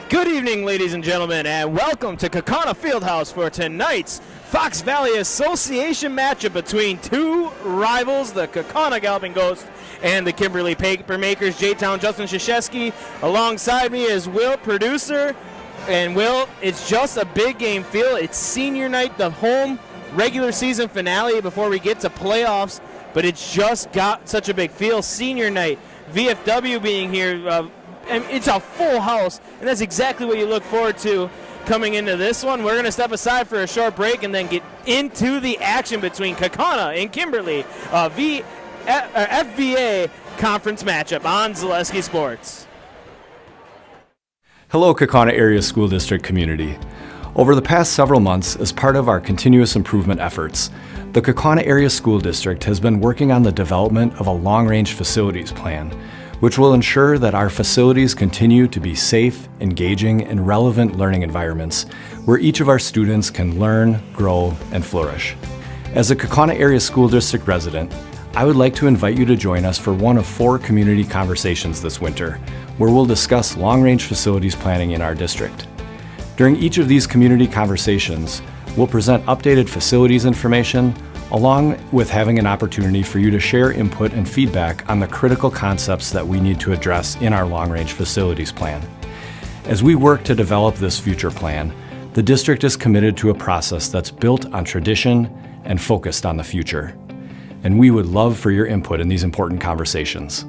Good evening, ladies and gentlemen, and welcome to Kaukauna Fieldhouse for tonight's Fox Valley Association matchup between two rivals, the Kaukauna Galloping Ghost and the Kimberly Papermakers. J-Town Justin Krzyzewski. Alongside me is Will, producer. And Will, it's just a big game feel. It's senior night, the home regular season finale before we get to playoffs, but it's just got such a big feel. Senior night, VFW being here, and it's a full house, and that's exactly what you look forward to coming into this one. We're going to step aside for a short break and then get into the action between Kaukauna and Kimberly, FVA conference matchup on Zaleski Sports. Hello, Kaukauna Area School District community. Over the past several months, as part of our continuous improvement efforts, the Kaukauna Area School District has been working on the development of a long-range facilities plan, which will ensure that our facilities continue to be safe, engaging, and relevant learning environments where each of our students can learn, grow, and flourish. As a Kaukauna Area School District resident, I would like to invite you to join us for one of 4 community conversations this winter, where we'll discuss long-range facilities planning in our district. During each of these community conversations, we'll present updated facilities information, along with having an opportunity for you to share input and feedback on the critical concepts that we need to address in our long-range facilities plan. As we work to develop this future plan, the district is committed to a process that's built on tradition and focused on the future. And we would love for your input in these important conversations.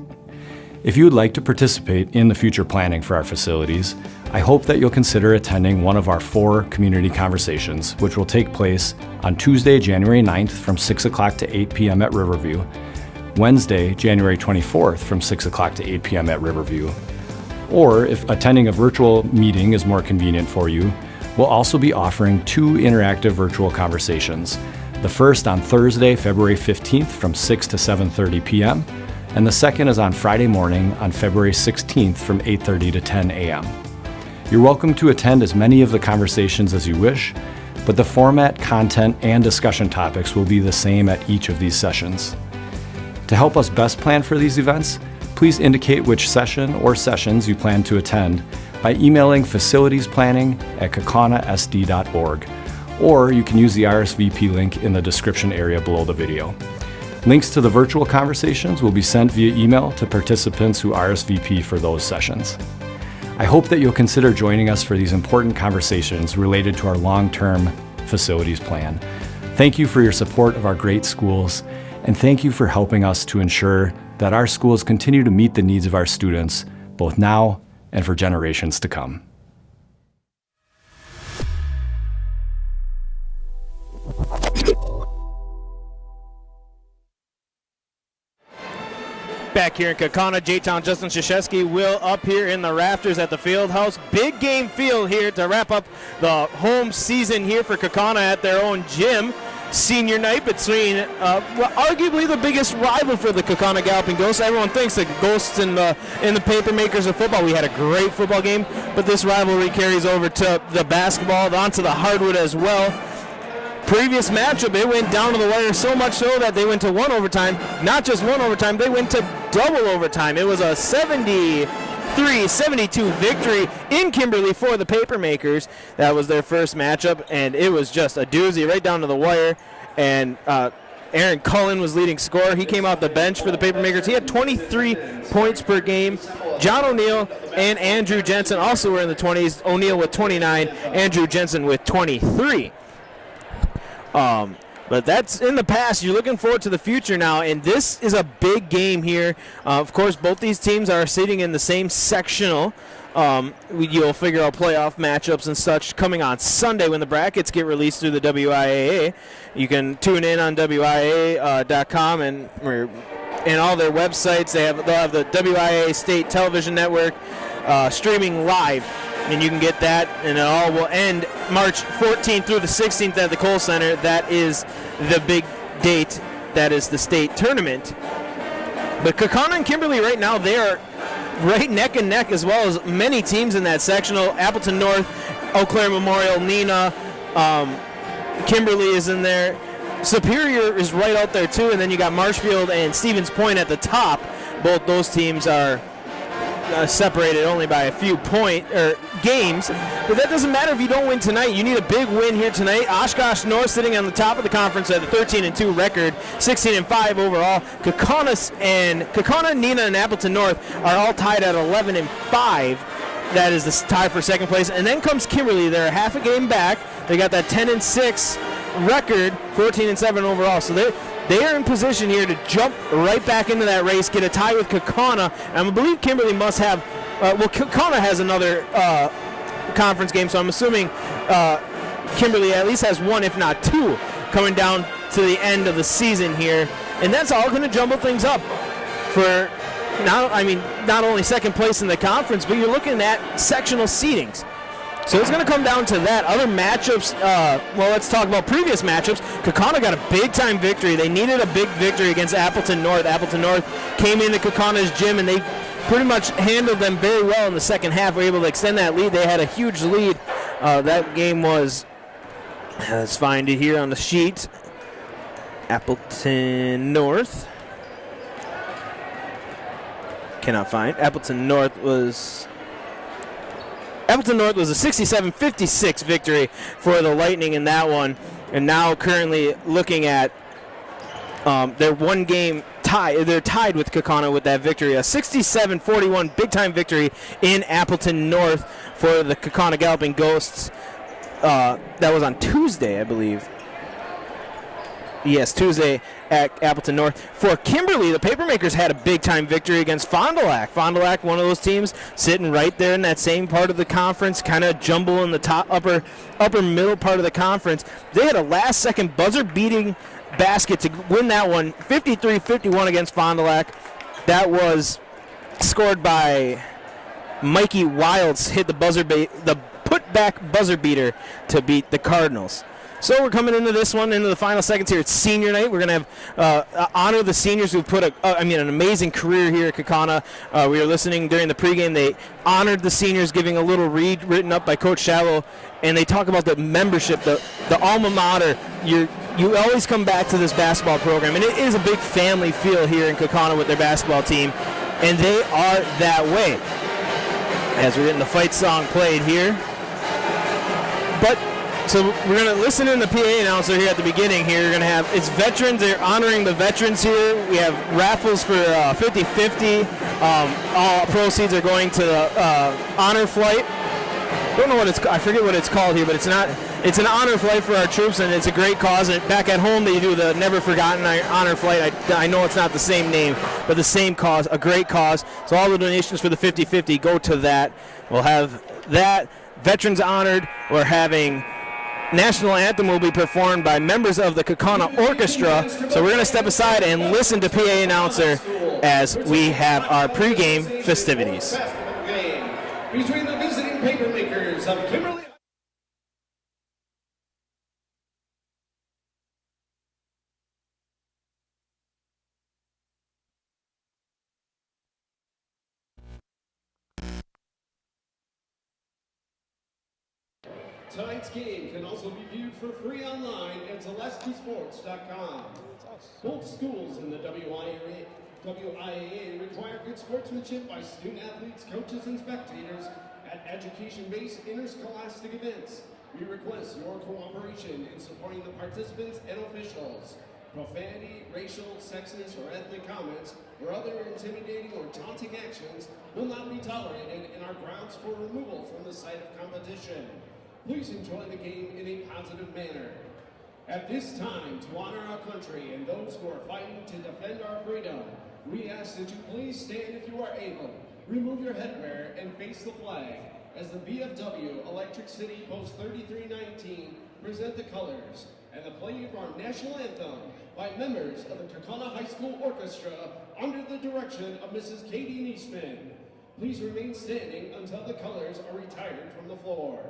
If you would like to participate in the future planning for our facilities, I hope that you'll consider attending one of our 4 community conversations, which will take place on Tuesday, January 9th from 6 o'clock to 8 p.m. at Riverview, Wednesday, January 24th from 6 o'clock to 8 p.m. at Riverview. Or if attending a virtual meeting is more convenient for you, we'll also be offering 2 interactive virtual conversations. The first on Thursday, February 15th from 6 to 7:30 p.m., and the second is on Friday morning on February 16th from 8:30 to 10 a.m. You're welcome to attend as many of the conversations as you wish, but the format, content, and discussion topics will be the same at each of these sessions. To help us best plan for these events, please indicate which session or sessions you plan to attend by emailing facilitiesplanning@kaukaunasd.org, or you can use the RSVP link in the description area below the video. Links to the virtual conversations will be sent via email to participants who RSVP for those sessions. I hope that you'll consider joining us for these important conversations related to our long-term facilities plan. Thank you for your support of our great schools, and thank you for helping us to ensure that our schools continue to meet the needs of our students, both now and for generations to come. Back here in Kaukauna, J-Town Justin Krzyzewski, Will up here in the rafters at the field house. Big game field here to wrap up the home season here for Kaukauna at their own gym. Senior night between arguably the biggest rival for the Kaukauna Galloping Ghosts. Everyone thinks the Ghosts and the Papermakers of football. We had a great football game, but this rivalry carries over to the basketball, onto the hardwood as well. Previous matchup, it went down to the wire, so much so that they went to 1 overtime. Not just 1 overtime, they went to double overtime. It was a 73-72 victory in Kimberly for the Papermakers. That was their first matchup, and it was just a doozy right down to the wire. And Aaron Cullen was leading scorer. He came off the bench for the Papermakers. He had 23 points per game. John O'Neill and Andrew Jensen also were in the 20s. O'Neill with 29, Andrew Jensen with 23. But that's in the past. You're looking forward to the future now, and this is a big game here. Of course, both these teams are sitting in the same sectional. You'll figure out playoff matchups and such coming on Sunday when the brackets get released through the WIAA. You can tune in on WIAA.com and all their websites. They'll have the WIAA State Television Network streaming live. And you can get that, and it all will end March 14th through the 16th at the Kohl Center. That is the big date. That is the state tournament. But Kaukauna and Kimberly right now, they are right neck and neck, as well as many teams in that sectional. Appleton North, Eau Claire Memorial, Neenah, Kimberly is in there. Superior is right out there too, and then you got Marshfield and Stevens Point at the top. Both those teams are separated only by a few games. But that doesn't matter if you don't win tonight. You need a big win here tonight. Oshkosh North sitting on the top of the conference at a 13-2 record, 16-5 overall. Kaukauna, Neenah, and Appleton North are all tied at 11-5. That is the tie for second place. And then comes Kimberly. They're half a game back. They got that 10-6 record, 14-7 overall. So they are in position here to jump right back into that race, get a tie with Kaukauna. And I believe Kimberly must have, Kaukauna has another conference game, so I'm assuming Kimberly at least has one, if not two, coming down to the end of the season here. And that's all going to jumble things up for not only second place in the conference, but you're looking at sectional seedings. So it's going to come down to that. Other matchups, let's talk about previous matchups. Kaukauna got a big-time victory. They needed a big victory against Appleton North. Appleton North came into Kaukauna's gym, and they pretty much handled them very well in the second half. Were able to extend that lead. They had a huge lead. That game was, let's find it here on the sheet, Appleton North. Cannot find. Appleton North was a 67-56 victory for the Lightning in that one, and now currently looking at their one game tie. They're tied with Kaukauna with that victory, a 67-41 big-time victory in Appleton North for the Kaukauna Galloping Ghosts. That was on Tuesday, I believe. Yes, Tuesday at Appleton North. For Kimberly, the Papermakers had a big-time victory against Fond du Lac. Fond du Lac, one of those teams sitting right there in that same part of the conference, kind of jumble in the top upper middle part of the conference. They had a last-second buzzer-beating basket to win that one, 53-51 against Fond du Lac. That was scored by Mikey Wilds, hit the put-back buzzer beater to beat the Cardinals. So we're coming into this one, into the final seconds here. It's senior night. We're going to have honor the seniors who put an amazing career here at Kaukauna. We were listening during the pregame. They honored the seniors, giving a little read written up by Coach Shallow, and they talk about the membership, the alma mater. You always come back to this basketball program, and it is a big family feel here in Kaukauna with their basketball team, and they are that way. As we're getting the fight song played here. So we're going to listen in the PA announcer here at the beginning here. You're going to have, it's veterans. They're honoring the veterans here. We have raffles for 50-50. All proceeds are going to the honor flight. Don't know what I forget what it's called here, but it's an honor flight for our troops, and it's a great cause. And back at home, they do the Never Forgotten Honor Flight. I know it's not the same name, but the same cause, a great cause. So all the donations for the 50-50 go to that. We'll have that. Veterans honored. We're having National Anthem will be performed by members of the Kaukauna Orchestra. So we're going to step aside and listen to PA announcer as we have our pregame festivities. Between the visiting Papermakers of Kimberly. Tonight's game can also be viewed for free online at ZaleskiSports.com. Both schools in the WIAA require good sportsmanship by student athletes, coaches, and spectators at education-based interscholastic events. We request your cooperation in supporting the participants and officials. Profanity, racial, sexist, or ethnic comments, or other intimidating or taunting actions will not be tolerated and are grounds for removal from the site of competition. Please enjoy the game in a positive manner. At this time, to honor our country and those who are fighting to defend our freedom, we ask that you please stand if you are able, remove your headwear, and face the flag as the VFW Electric City Post 3319 present the colors and the play of our national anthem by members of the Kaukauna High School Orchestra under the direction of Mrs. Katie Niesman. Please remain standing until the colors are retired from the floor.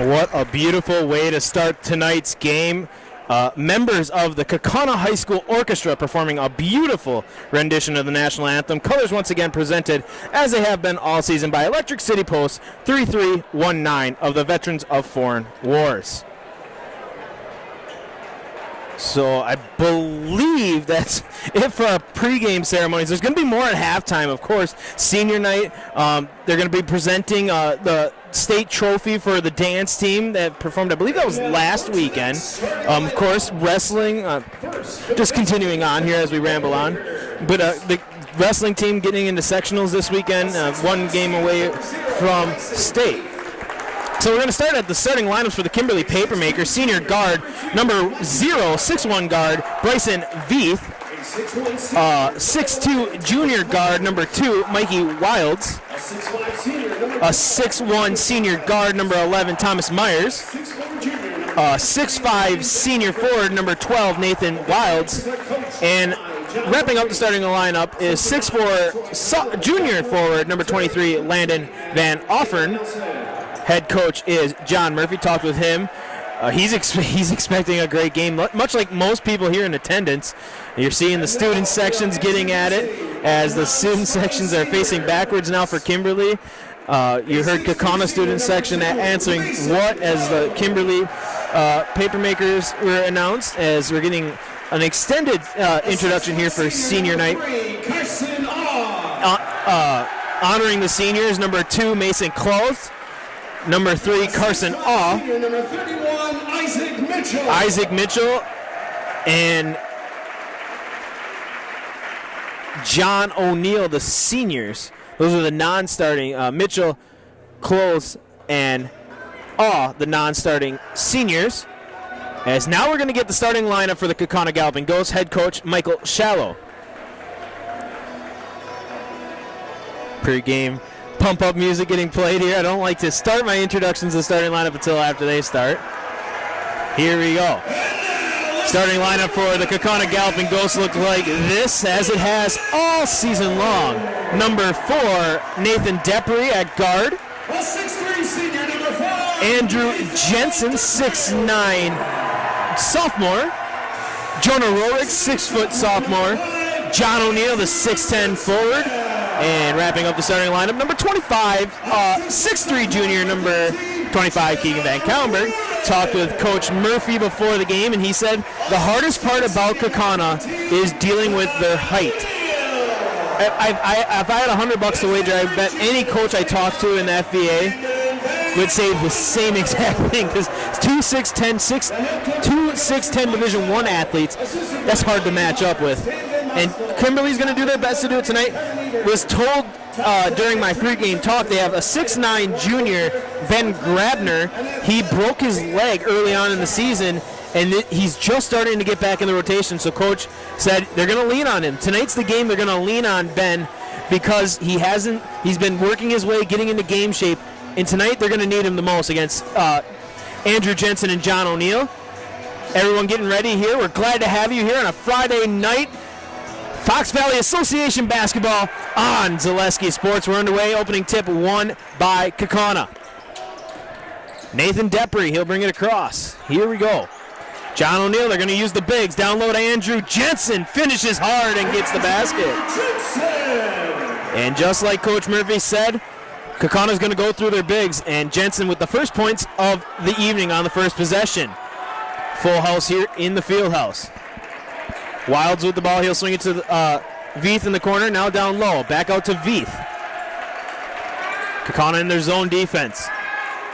What a beautiful way to start tonight's game. Members of the Kaukauna High School Orchestra performing a beautiful rendition of the national anthem. Colors once again presented, as they have been all season, by Electric City Post 3319 of the Veterans of Foreign Wars. So I believe that's it for our pregame ceremonies. There's going to be more at halftime, of course. Senior night, they're going to be presenting the state trophy for the dance team that performed, I believe that was last weekend. Of course, wrestling, just continuing on here as we ramble on. But the wrestling team getting into sectionals this weekend, one game away from state. So we're going to start at the starting lineups for the Kimberly Papermakers. Senior guard, number 0, 6'1" guard, Bryson Veith. 6'2" junior guard, number 2, Mikey Wilds. A 6'1" senior guard, number 11, Thomas Myers. 6'5" senior forward, number 12, Nathan Wilds. And wrapping up the starting lineup is 6'4" junior forward, number 23, Landon Van Offern. Head coach is John Murphy. Talked with him. He's expecting a great game, much like most people here in attendance. You're seeing the student sections getting at it as the student sections are facing backwards now for Kimberly. You heard Kaukauna student section answering what as the Kimberly Papermakers were announced, as we're getting an extended introduction here for senior night. Honoring the seniors, number 2, Mason Close. Number 3, Carson Aw. Number 31, Isaac Mitchell. Isaac Mitchell and John O'Neill, the seniors. Those are the non-starting. Mitchell, Close, and Aw, the non-starting seniors. As now we're going to get the starting lineup for the Kaukauna Galloping Ghosts. Head coach Michael Shallow. Pre-game pump-up music getting played here. I don't like to start my introductions to the starting lineup until after they start. Here we go. Starting lineup for the Kaukauna Galloping Ghosts look like this, as it has all season long. Number 4, Nathan Depry at guard. 6'3" senior, number 4. Andrew Jensen, 6'9" sophomore. Jonah Rorick, 6' sophomore. John O'Neill, the 6'10" forward. And wrapping up the starting lineup, number 25, 6'3" junior, number 25, Keegan Van Kallenberg. Talked with Coach Murphy before the game, and he said the hardest part about Kaukauna is dealing with their height. If I had $100 to wager, I bet any coach I talked to in the FVA would say the same exact thing, because 2 6'10" Division I athletes, that's hard to match up with. And Kimberly's going to do their best to do it tonight. Was told during my pregame talk they have a 6'9" junior, Ben Grabner. He broke his leg early on in the season, and he's just starting to get back in the rotation. So Coach said they're going to lean on him. Tonight's the game they're going to lean on Ben, because he's been working his way, getting into game shape, and tonight they're going to need him the most against Andrew Jensen and John O'Neill. Everyone getting ready here. We're glad to have you here on a Friday night. Fox Valley Association basketball on Zaleski Sports. We're underway. Opening tip won by Kaukauna. Nathan Depry, he'll bring it across. Here we go. John O'Neill, they're going to use the bigs. Down low to Andrew Jensen. Finishes hard and gets the basket. And just like Coach Murphy said, Kaukauna's going to go through their bigs. And Jensen with the first points of the evening on the first possession. Full house here in the field house. Wilds with the ball. He'll swing it to Veith in the corner. Now down low. Back out to Veith. Kaukauna in their zone defense.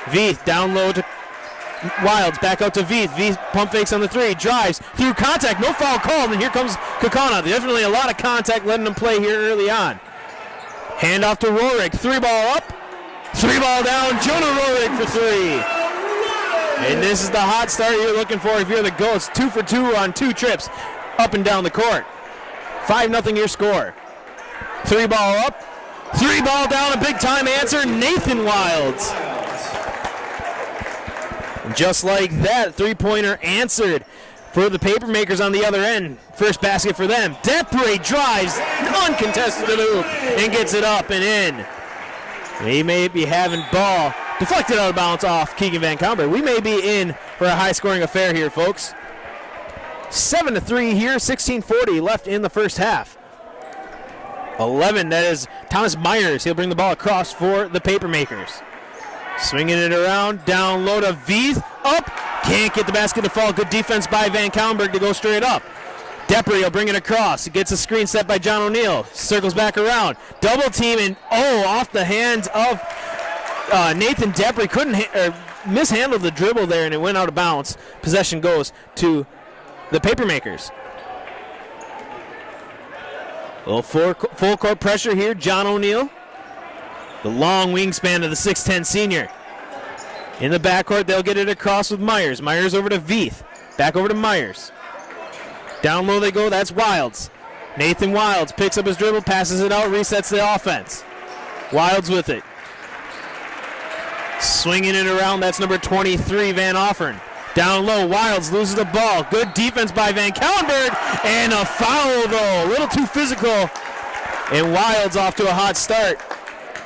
Veith down low to Wilds. Back out to Veith. Veith pump fakes on the 3. Drives through contact. No foul called. And here comes Kaukauna. Definitely a lot of contact letting them play here early on. Hand off to Rorick. 3 ball up. 3 ball down. Jonah Rorick for 3. And this is the hot start you're looking for if you're the Ghosts. 2 for 2 on 2 trips up and down the court. 5-0 your score. 3 ball up. 3 ball down. A big time answer. Nathan Wilds. And just like that, 3-pointer answered for the Papermakers on the other end. First basket for them. Depre drives uncontested to the hoop and gets it up and in. They may be having ball Deflected out of bounds off Keegan Van Kamberg. We may be in for a high-scoring affair here, folks. 7-3 here, 16:40 left in the first half. 11, that is Thomas Myers. He'll bring the ball across for the Papermakers. Swinging it around, down low to Veith, up. Can't get the basket to fall. Good defense by Van Kamberg to go straight up. Depri will bring it across. He gets a screen set by John O'Neill. Circles back around. Double team and off the hands of Nathan Depri. Couldn't mishandled the dribble there and it went out of bounds. Possession goes to the Papermakers. A little full court pressure here. John O'Neill. The long wingspan of the 6'10 senior. In the backcourt, they'll get it across with Myers. Myers over to Veith. Back over to Myers. Down low they go, that's Wilds. Nathan Wilds picks up his dribble, passes it out, resets the offense. Wilds with it. Swinging it around, that's number 23, Van Offern. Down low, Wilds loses the ball. Good defense by Van Kamberg, and a foul though. A little too physical, and Wilds off to a hot start.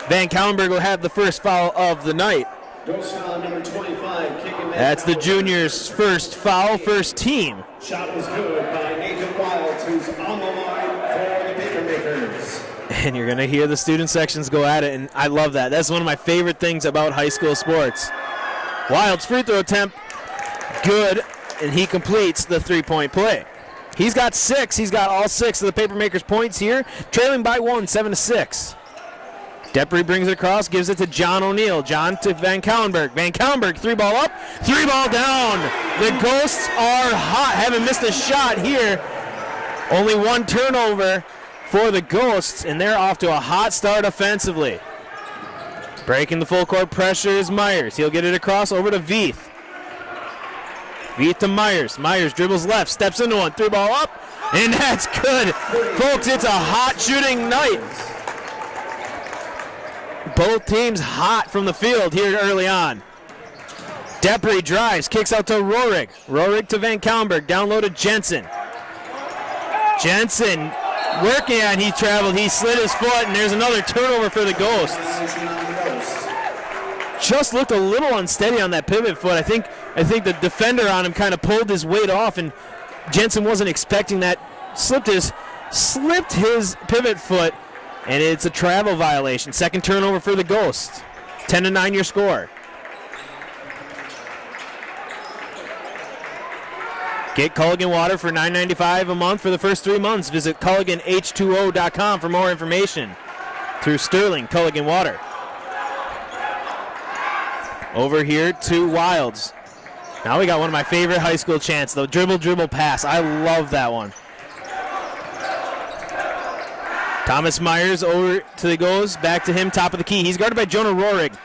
Van Kamberg will have the first foul of the night. Ghost foul number 25, kicking Van That's the Kamberg. juniors' first foul, first team. Shot was good by Nathan Wilds, who's on the line for the Papermakers. And you're going to hear the student sections go at it, and I love that. That's one of my favorite things about high school sports. Wilds' free throw attempt, good, and he completes the three-point play. He's got 6. He's got all 6 of the Papermakers' points here, trailing by 1, 7-6. Depri brings it across, gives it to John O'Neill. John to Van Kamberg. Van Kamberg, 3-ball up, 3-ball down. The Ghosts are hot, haven't missed a shot here. Only 1 turnover for the Ghosts, and they're off to a hot start offensively. Breaking the full court pressure is Myers. He'll get it across over to Veith. Veith to Myers. Myers dribbles left, steps into one, 3-ball up, and that's good. Folks, it's a hot shooting night. Both teams hot from the field here early on. Depri drives, kicks out to Rohrig. Rohrig to Van Kamberg, down low to Jensen. Jensen working on, he traveled, he slid his foot, and there's another turnover for the Ghosts. Just looked a little unsteady on that pivot foot. I think the defender on him kind of pulled his weight off, and Jensen wasn't expecting that. Slipped his pivot foot, and it's a travel violation. Second turnover for the Ghosts. 10-9 your score. Get Culligan water for $9.95 a month for the first 3 months. Visit CulliganH2O.com for more information. Through Sterling Culligan water. Over here to Wilds. Now we got one of my favorite high school chants, the dribble pass. I love that one. Thomas Myers over to the goes, back to him, top of the key. He's guarded by Jonah Rohrig.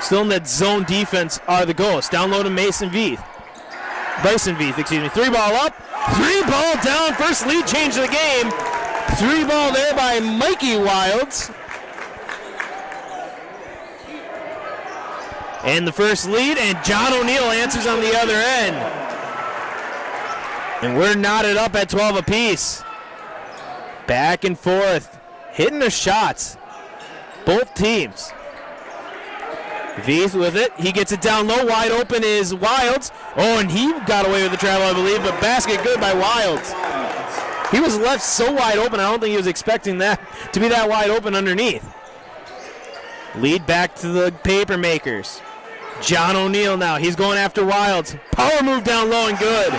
Still in that zone defense are the Ghosts. Down low to Bryson Veith, 3-ball up, 3-ball down. First lead change of the game. 3-ball there by Mikey Wilds. And the first lead, and John O'Neill answers on the other end. And we're knotted up at 12 apiece. Back and forth, hitting the shots. Both teams. Veith with it. He gets it down low. Wide open is Wilds. Oh, and he got away with the travel, I believe, but basket good by Wilds. He was left so wide open, I don't think he was expecting that to be that wide open underneath. Lead back to the Papermakers. John O'Neill now. He's going after Wilds. Power move down low and good.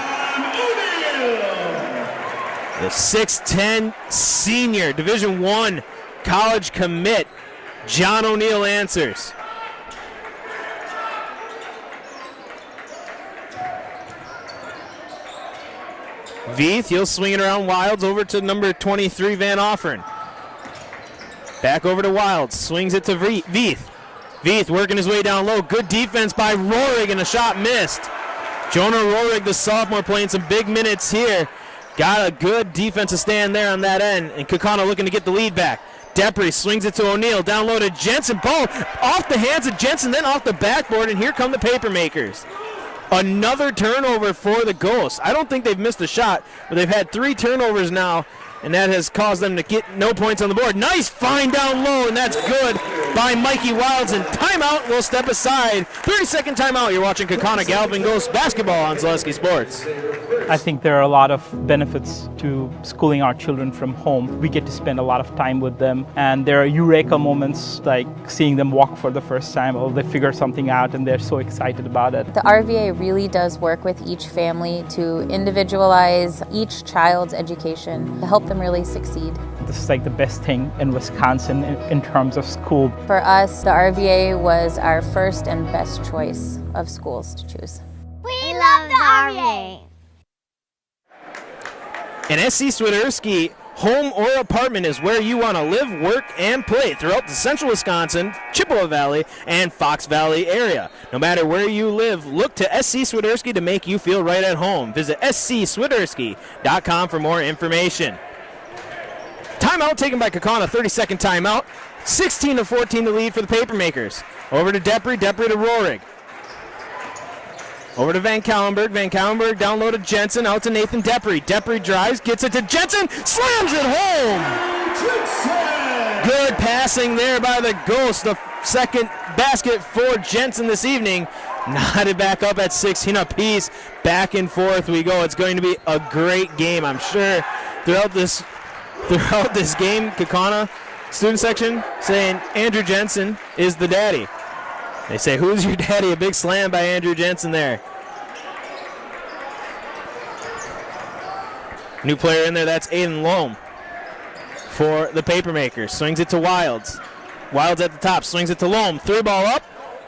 The 6'10 senior, Division I college commit, John O'Neill answers. Veith, he'll swing it around Wilds over to number 23, Van Offern. Back over to Wilds, swings it to Veith. Veith working his way down low. Good defense by Rohrig, and a shot missed. Jonah Rohrig, the sophomore, playing some big minutes here. Got a good defensive stand there on that end, and Kaukauna looking to get the lead back. Depri swings it to O'Neill, down low to Jensen. Ball off the hands of Jensen, then off the backboard, and here come the Papermakers. Another turnover for the Ghosts. I don't think they've missed a shot, but they've had 3 turnovers now and that has caused them to get no points on the board. Nice find down low, and that's good by Mikey Wilds. And timeout will step aside. 30-second timeout. You're watching Kaukauna Galloping Ghost basketball on Zaleski Sports. I think there are a lot of benefits to schooling our children from home. We get to spend a lot of time with them, and there are eureka moments like seeing them walk for the first time, or they figure something out and they're so excited about it. The RVA really does work with each family to individualize each child's education to help them really succeed. This is like the best thing in Wisconsin in terms of school. For us, the RVA was our first and best choice of schools to choose. We love the RVA. And SC Swiderski home or apartment is where you want to live, work, and play throughout the central Wisconsin, Chippewa Valley, and Fox Valley area. No matter where you live, look to SC Swiderski to make you feel right at home. Visit scswiderski.com for more information. Timeout taken by Kaukauna, 30-second timeout. 16-14 the lead for the Papermakers. Over to Depry, Depry to Rohrig. Over to Van Kallenberg down low to Jensen, out to Nathan Depry. Depry drives, gets it to Jensen, slams it home! Good passing there by the Ghost. The second basket for Jensen this evening. Knotted back up at 16 apiece. Back and forth we go. It's going to be a great game, I'm sure. Throughout this game, Kaukauna student section saying Andrew Jensen is the daddy. They say, who's your daddy? A big slam by Andrew Jensen there. New player in there, that's Aiden Lohm for the Papermakers. Swings it to Wilds. Wilds at the top, swings it to Lohm. Three ball up.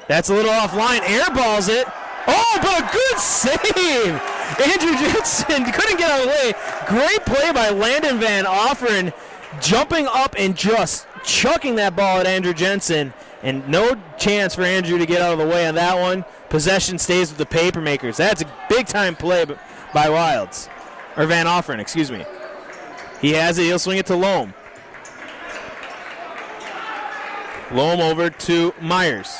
That's a little offline. Airballs it. Oh, but a good save! Andrew Jensen couldn't get out of the way. Great play by Landon Van Offeren, jumping up and just chucking that ball at Andrew Jensen. And no chance for Andrew to get out of the way on that one. Possession stays with the Papermakers. That's a big-time play by Wilds. Or Van Offeren, excuse me. He has it. He'll swing it to Lohm. Lohm over to Myers.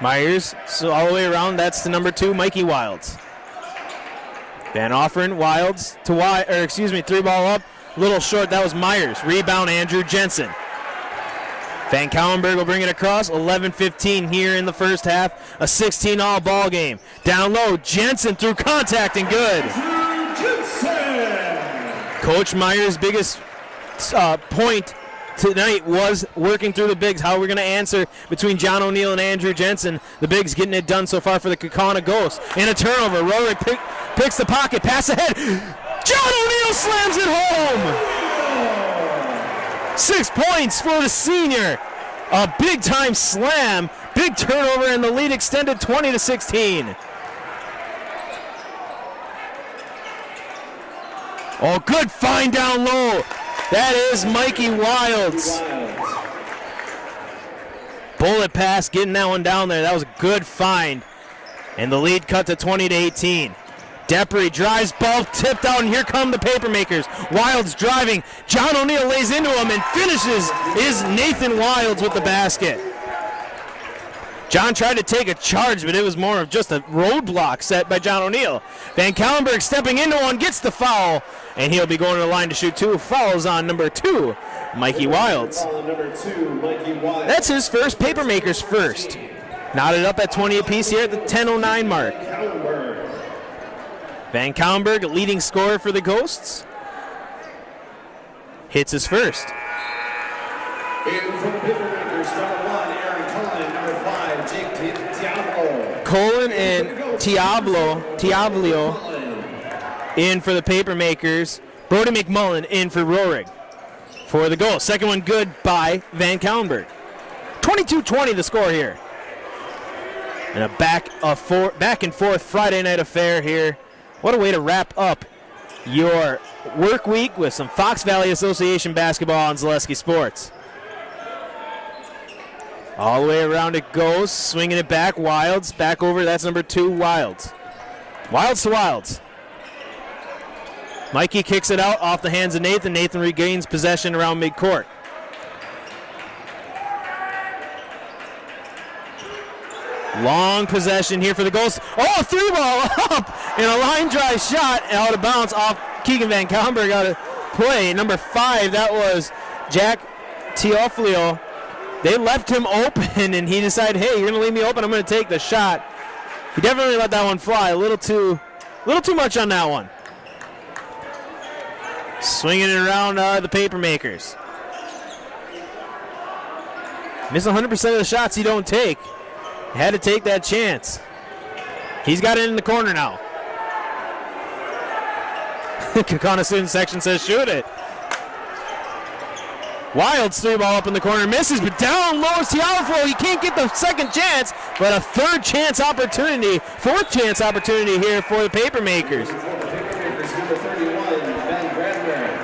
Myers, so all the way around, that's the number 2, Mikey Wilds. Van Offeren, Wilds to three ball up. Little short, that was Myers. Rebound, Andrew Jensen. Van Kallenberg will bring it across. 11-15 here in the first half. A 16-all ball game. Down low, Jensen through contact and good. Coach Myers' biggest point tonight was working through the bigs. How we're going to answer between John O'Neill and Andrew Jensen. The bigs getting it done so far for the Kaukauna Ghosts. And a turnover. Rohrig picks the pocket. Pass ahead. John O'Neill slams it home. 6 points for the senior. A big-time slam. Big turnover, and the lead extended 20-16. Oh, good find down low. That is Mikey Wilds. Bullet pass, getting that one down there. That was a good find. And the lead cut to 20-18. Depry drives, ball tipped out, and here come the Papermakers. Wilds driving. John O'Neill lays into him and finishes is Nathan Wilds with the basket. John tried to take a charge, but it was more of just a roadblock set by John O'Neill. Van Kallenberg stepping into one, gets the foul, and he'll be going to the line to shoot 2. Fouls on number 2, Mikey Wilds. That's his first, Papermakers first. Knotted up at 20 apiece here at the 10:09 mark. Van Kallenberg, a leading scorer for the Ghosts, hits his first. In for the Papermakers, number 1, Aaron Cullen, number 5, Jake Diablo. Colin and Tiavlio in for the Papermakers. Brody McMullen in for Rohrig for the goal. Second one good by Van Kallenberg. 22-20 the score here. And a back and forth Friday night affair here. What a way to wrap up your work week with some Fox Valley Association basketball on Zaleski Sports. All the way around it goes, swinging it back, Wilds, back over, that's number 2, Wilds. Wilds to Wilds. Mikey kicks it out off the hands of Nathan. Nathan regains possession around midcourt. Long possession here for the Ghosts. Oh, 3 ball up, and a line drive shot out of bounds off Keegan Van Kallenberg out of play. Number 5, that was Jack Teofilio. They left him open, and he decided, hey, you're going to leave me open, I'm going to take the shot. He definitely let that one fly. A little too much on that one. Swinging it around the Papermakers. Miss 100% of the shots he don't take. Had to take that chance. He's got it in the corner now. Kaukauna student section says shoot it. Wilds 3-ball up in the corner, misses, but down low is Teofilio. He can't get the second chance, but a fourth chance opportunity here for the Papermakers.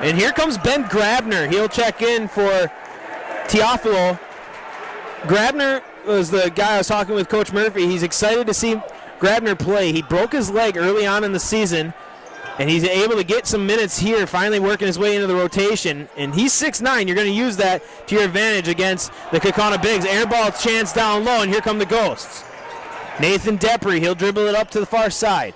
And here comes Ben Grabner. He'll check in for Teofilio. Grabner was the guy I was talking with, Coach Murphy. He's excited to see Grabner play. He broke his leg early on in the season, and he's able to get some minutes here, finally working his way into the rotation. And he's 6'9". You're going to use that to your advantage against the Kaukauna Bigs. Air ball chance down low, and here come the Ghosts. Nathan Depry, he'll dribble it up to the far side.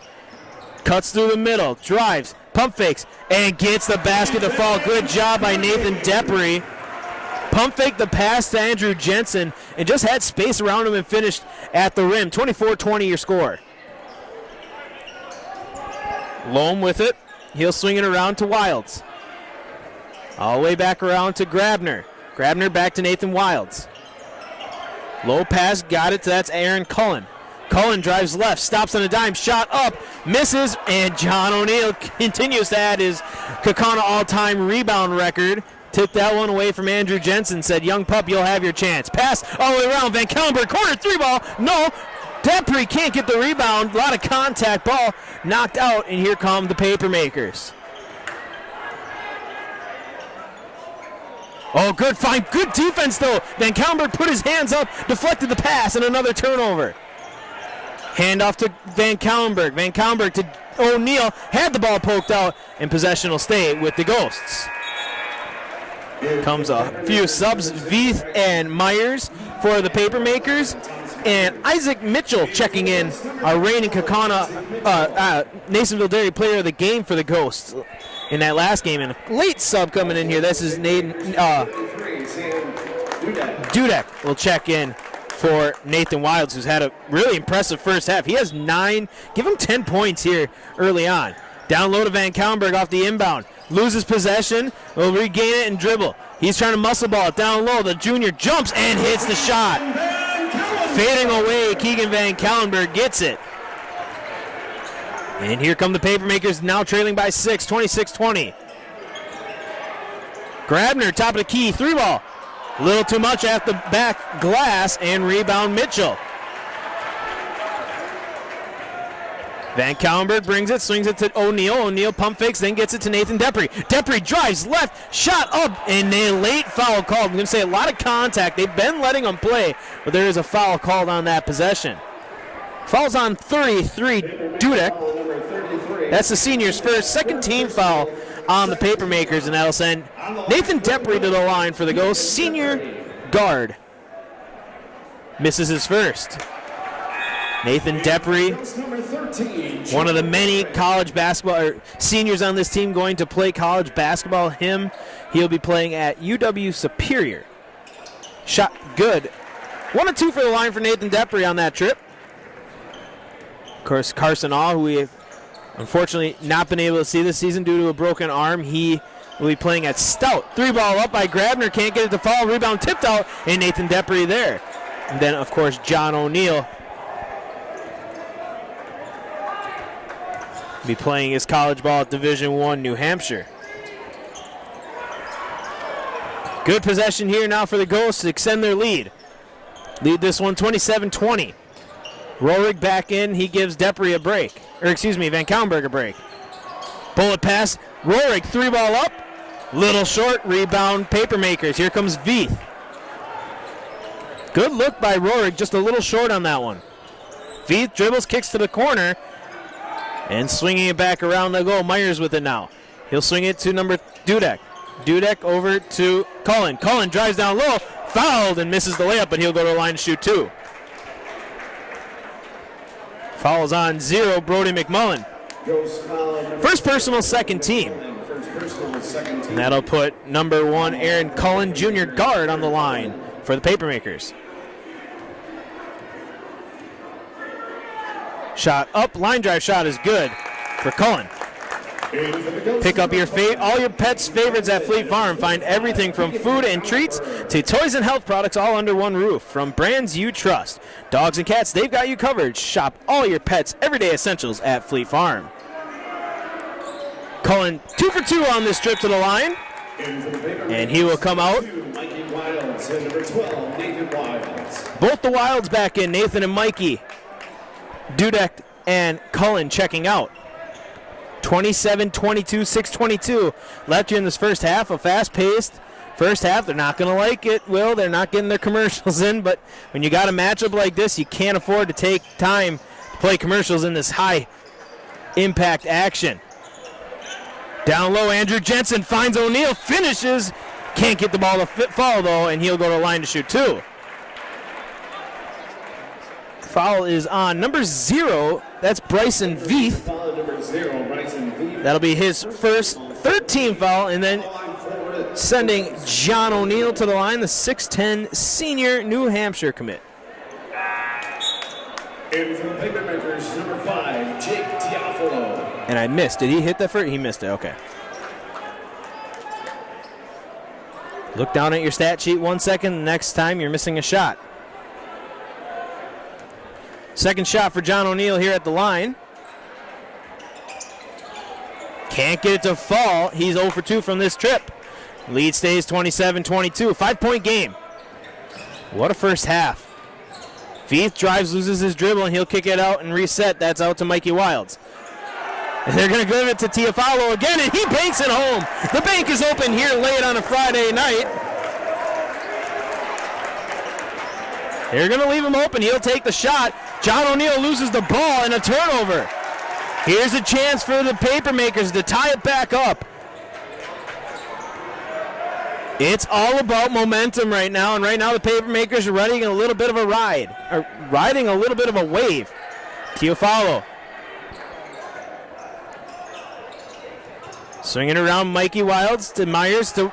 Cuts through the middle, drives, pump fakes, and gets the basket to fall. Good job by Nathan Depry. Pump fake the pass to Andrew Jensen and just had space around him and finished at the rim. 24-20 your score. Loam with it. He'll swing it around to Wilds. All the way back around to Grabner. Grabner back to Nathan Wilds. Low pass, got it. That's Aaron Cullen. Cullen drives left, stops on a dime, shot up, misses, and John O'Neill continues to add his Kaukauna all-time rebound record. Took that one away from Andrew Jensen, said, young pup, you'll have your chance. Pass all the way around, Van Kellenberg, corner 3-ball, no. Depry can't get the rebound, a lot of contact, ball knocked out, and here come the Papermakers. Oh, good find, good defense though. Van Kellenberg put his hands up, deflected the pass, and another turnover. Handoff to Van Kellenberg. Van Kellenberg to O'Neill, had the ball poked out, and possession will stay with the Ghosts. Comes a few subs, Veith and Myers for the Papermakers, and Isaac Mitchell checking in, our reigning Kaukauna Nasonville Dairy player of the game for the Ghosts in that last game. And a late sub coming in here. This is Nathan Dudek will check in for Nathan Wilds, who's had a really impressive first half. He has 9, give him 10 points here early on. Down low to Van Kellenberg off the inbound. Loses possession, will regain it and dribble. He's trying to muscle ball it down low. The junior jumps and hits the shot. Fading away, Keegan Van Kellenberg gets it. And here come the Papermakers, now trailing by 6, 26-20. Grabner, top of the key, 3-ball. A little too much at the back glass, and rebound Mitchell. Van Kellenberg brings it, swings it to O'Neill. O'Neill pump fakes, then gets it to Nathan Depry. Depry drives left, shot up, and a late foul called. I'm going to say a lot of contact. They've been letting them play, but there is a foul called on that possession. Fouls on 33, Dudek. That's the senior's first, second team foul on the Papermakers, and that'll send Nathan Depry to the line for the Ghosts. Senior guard misses his first. Nathan Depry, one of the many college basketball or seniors on this team going to play college basketball. He'll be playing at UW Superior. Shot good. 1 and 2 for the line for Nathan Depry on that trip. Of course, Carson Awe, who we have unfortunately not been able to see this season due to a broken arm, he will be playing at Stout. 3-ball up by Grabner, can't get it to fall. Rebound tipped out, and Nathan Depry there. And then, of course, John O'Neill be playing his college ball at Division I, New Hampshire. Good possession here now for the Ghosts to extend their lead. Lead this one 27-20. Rohrig back in. He gives Depry a break. Van Kellenberg a break. Bullet pass. Rohrig, 3-ball up. Little short. Rebound Papermakers. Here comes Veith. Good look by Rohrig. Just a little short on that one. Veith dribbles, kicks to the corner. And swinging it back around the goal. Myers with it now. He'll swing it to number Dudek. Dudek over to Cullen. Cullen drives down low. Fouled and misses the layup, but he'll go to the line to shoot 2. Fouls on 0, Brody McMullen. First personal, second team. personal, second team. And that'll put number 1 Aaron Cullen, junior guard, on the line for the Papermakers. Shot up, line drive shot is good for Cullen. Pick up all your pets' favorites at Fleet Farm. Find everything from food and treats to toys and health products all under one roof. From brands you trust. Dogs and cats, they've got you covered. Shop all your pets' everyday essentials at Fleet Farm. Cullen 2 for 2 on this trip to the line. And he will come out. Mikey Wilds and number 12, Nathan Wilds. Both the Wilds back in, Nathan and Mikey. Dudek and Cullen checking out. 27-22, 6:22 left here in this first half. A fast-paced first half. They're not going to like it, Will. They're not getting their commercials in, but when you got a matchup like this, you can't afford to take time to play commercials in this high-impact action. Down low, Andrew Jensen finds O'Neal, finishes. Can't get the ball to fall, though, and he'll go to the line to shoot 2. Foul is on number 0. That's Bryson Veith. Foul number 0, Bryson Veith. That'll be his first 13 foul, and then sending John O'Neal to the line, the 6'10 senior New Hampshire commit. And for the Papermakers, number 5, Jake Teofilo. And I missed. Did he hit that first? He missed it. Okay. Look down at your stat sheet 1 second. The next time you're missing a shot. Second shot for John O'Neal here at the line. Can't get it to fall. He's 0 for 2 from this trip. Lead stays 27-22. 5-point game. What a first half. Veith drives, loses his dribble, and he'll kick it out and reset. That's out to Mikey Wilds. And they're going to give it to Teofilo again, and he banks it home. The bank is open here late on a Friday night. They're going to leave him open. He'll take the shot. John O'Neal loses the ball and a turnover. Here's a chance for the Papermakers to tie it back up. It's all about momentum right now, and right now the Papermakers are riding a little bit of a riding a little bit of a wave. Teofilo. Swinging around Mikey Wilds to Myers to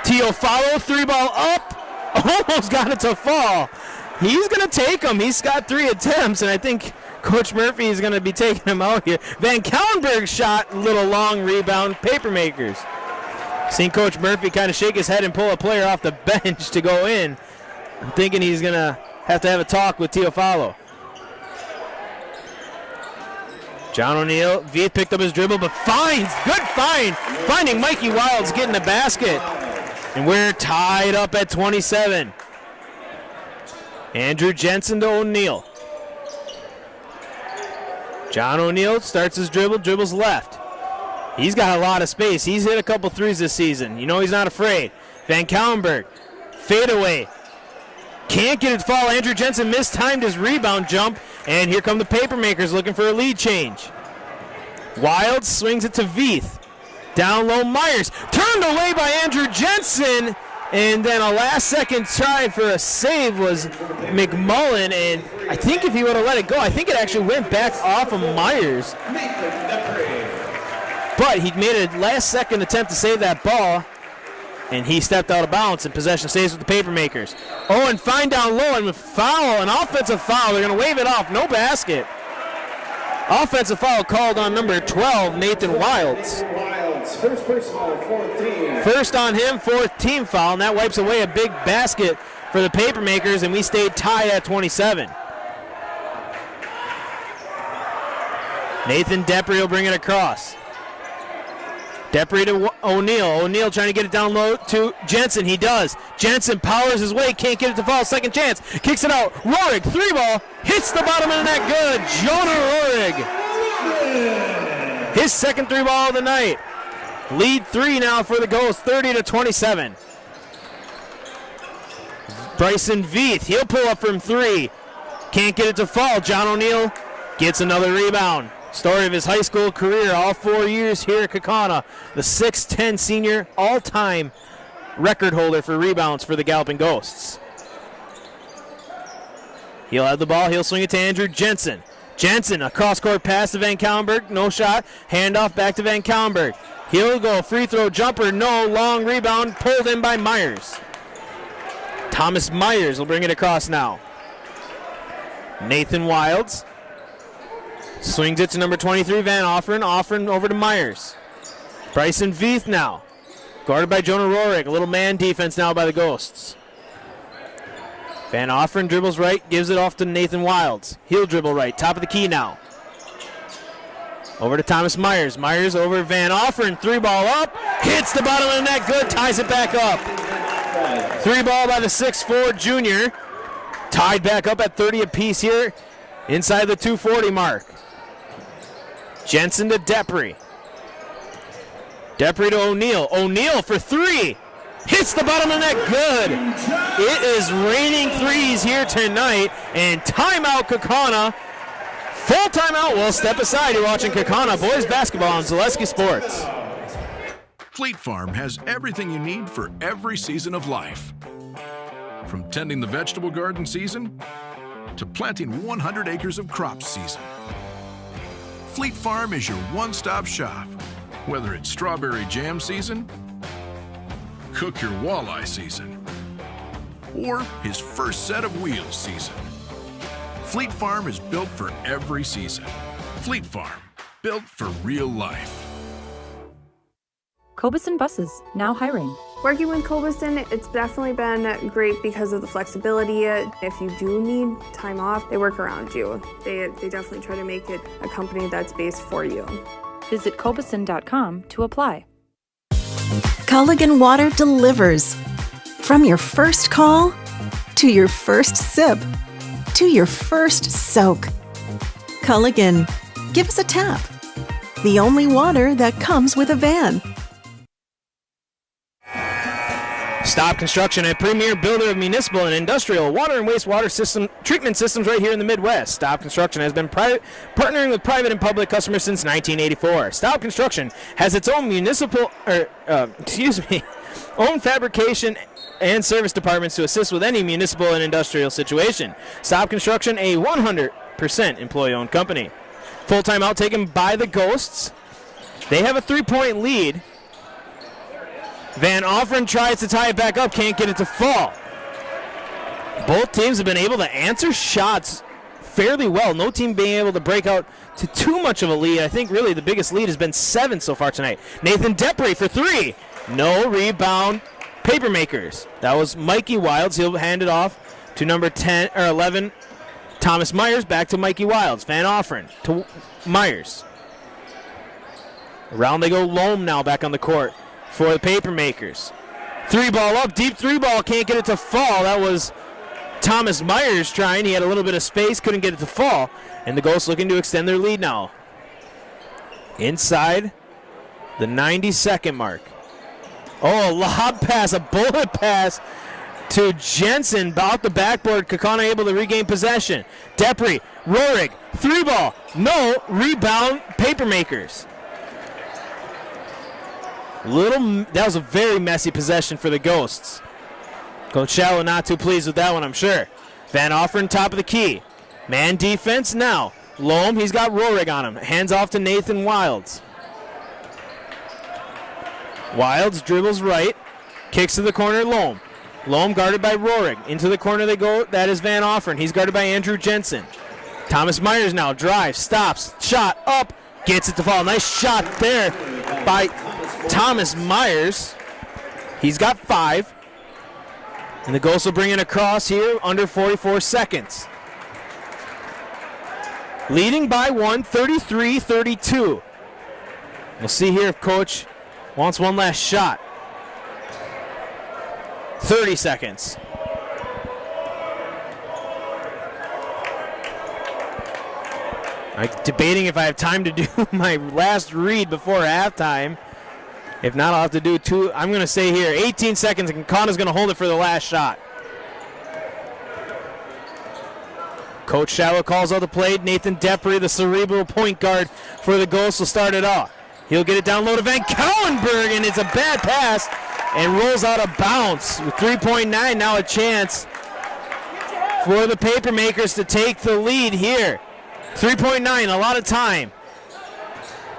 Teofilo. 3-ball up. Almost got it to fall. He's going to take him. He's got 3 attempts, and I think Coach Murphy is going to be taking him out here. Van Kallenberg's shot, little long rebound, Papermakers. Seen Coach Murphy kind of shake his head and pull a player off the bench to go in. I'm thinking he's going to have a talk with Teofilo. John O'Neal, Veith picked up his dribble, but good find, finding Mikey Wilds getting the basket. And we're tied up at 27. Andrew Jensen to O'Neal. John O'Neal starts his dribbles left. He's got a lot of space. He's hit a couple threes this season. You know he's not afraid. Van Kallenberg, fade away. Can't get it to fall. Andrew Jensen mistimed his rebound jump, and here come the Papermakers looking for a lead change. Wild swings it to Veith. Down low, Myers. Turned away by Andrew Jensen, and then a last-second try for a save was McMullen, and I think if he would have let it go, I think it actually went back off of Myers. But he made a last-second attempt to save that ball, and he stepped out of bounds, and possession stays with the Papermakers. Oh, and find down low, and foul, an offensive foul. They're going to wave it off. No basket. Offensive foul called on number 12, Nathan Wilds. First personal, 14. First on him, 4th team foul, and that wipes away a big basket for the Papermakers, and we stayed tied at 27. Nathan Depry will bring it across. Depry to O'Neal. O'Neal trying to get it down low to Jensen. He does. Jensen powers his way. Can't get it to fall. Second chance. Kicks it out. Rohrig, 3-ball. Hits the bottom of the net. Good. Jonah Rohrig. His second 3-ball of the night. Lead 3 now for the Ghosts. 30-27. Bryson Veith. He'll pull up from 3. Can't get it to fall. John O'Neal gets another rebound. Story of his high school career, all 4 years here at Kaukauna. The 6'10 senior, all-time record holder for rebounds for the Galloping Ghosts. He'll have the ball. He'll swing it to Andrew Jensen. Jensen, a cross-court pass to Van Kallenberg. No shot. Handoff back to Van Kallenberg. He'll go free throw jumper. No. Long rebound pulled in by Myers. Thomas Myers will bring it across now. Nathan Wilds swings it to number 23, Van Offeren. Offeren over to Myers. Bryson Veith now. Guarded by Jonah Rorik. A little man defense now by the Ghosts. Van Offeren dribbles right, gives it off to Nathan Wilds. He'll dribble right, top of the key now. Over to Thomas Myers. Myers over Van Offeren, 3-ball up. Hits the bottom of the net, good, ties it back up. 3-ball by the 6'4" junior. Tied back up at 30 apiece here inside the 240 mark. Jensen to Depre. Depre to O'Neal. O'Neal for 3. Hits the bottom of the net, good. It is raining threes here tonight, and timeout Kaukauna. Full timeout. We'll step aside. You're watching Kaukauna boys basketball on Zaleski Sports. Fleet Farm has everything you need for every season of life. From tending the vegetable garden season to planting 100 acres of crops season. Fleet Farm is your one-stop shop. Whether it's strawberry jam season, cook your walleye season, or his first set of wheels season. Fleet Farm is built for every season. Fleet Farm, built for real life. Cobuson Buses, now hiring. Working with Cobuson, it's definitely been great because of the flexibility. If you do need time off, they work around you. They definitely try to make it a company that's based for you. Visit Cobuson.com to apply. Culligan Water delivers. From your first call, to your first sip, to your first soak. Culligan, give us a tap. The only water that comes with a van. Stop Construction, a premier builder of municipal and industrial water and wastewater treatment systems right here in the Midwest. Stop Construction has been partnering with private and public customers since 1984. Stop Construction has its own own fabrication and service departments to assist with any municipal and industrial situation. Stop Construction, a 100% employee-owned company. Full timeout taken by the Ghosts. They have a 3-point lead. Van Offeren tries to tie it back up, can't get it to fall. Both teams have been able to answer shots fairly well. No team being able to break out to too much of a lead. I think really the biggest lead has been 7 so far tonight. Nathan Depre for 3. No rebound. Papermakers. That was Mikey Wilds. He'll hand it off to number 10 or 11, Thomas Myers. Back to Mikey Wilds. Van Offeren to Myers. Around they go. Loam now back on the court for the Papermakers. 3-ball up, deep 3-ball, can't get it to fall. That was Thomas Myers trying. He had a little bit of space, couldn't get it to fall. And the Ghosts looking to extend their lead now. Inside the 90-second mark. Oh, a lob pass, a bullet pass to Jensen. About the backboard, Kaukauna able to regain possession. Depre, Rorig, 3-ball, no, rebound, Papermakers. That was a very messy possession for the Ghosts. Coach Shallow not too pleased with that one, I'm sure. Van Offeren top of the key. Man defense now. Loam, he's got Rorig on him. Hands off to Nathan Wilds. Wilds dribbles right. Kicks to the corner, Loam. Loam guarded by Rorig. Into the corner they go. That is Van Offeren. He's guarded by Andrew Jensen. Thomas Myers now drives, stops, shot up, gets it to fall. Nice shot there by Thomas Myers. He's got 5. And the Ghosts will bring it across here under 44 seconds. Leading by 1, 33-32. We'll see here if Coach wants one last shot. 30 seconds. I'm debating if I have time to do my last read before halftime. If not, I'll have to do 2. I'm going to say here, 18 seconds, and Kaukauna is going to hold it for the last shot. Coach Shallow calls out the play. Nathan Depre, the cerebral point guard for the Ghosts, will start it off. He'll get it down low to Van Kallenberg, and it's a bad pass and rolls out of bounds. With 3.9, now a chance for the Papermakers to take the lead here 3.9, a lot of time.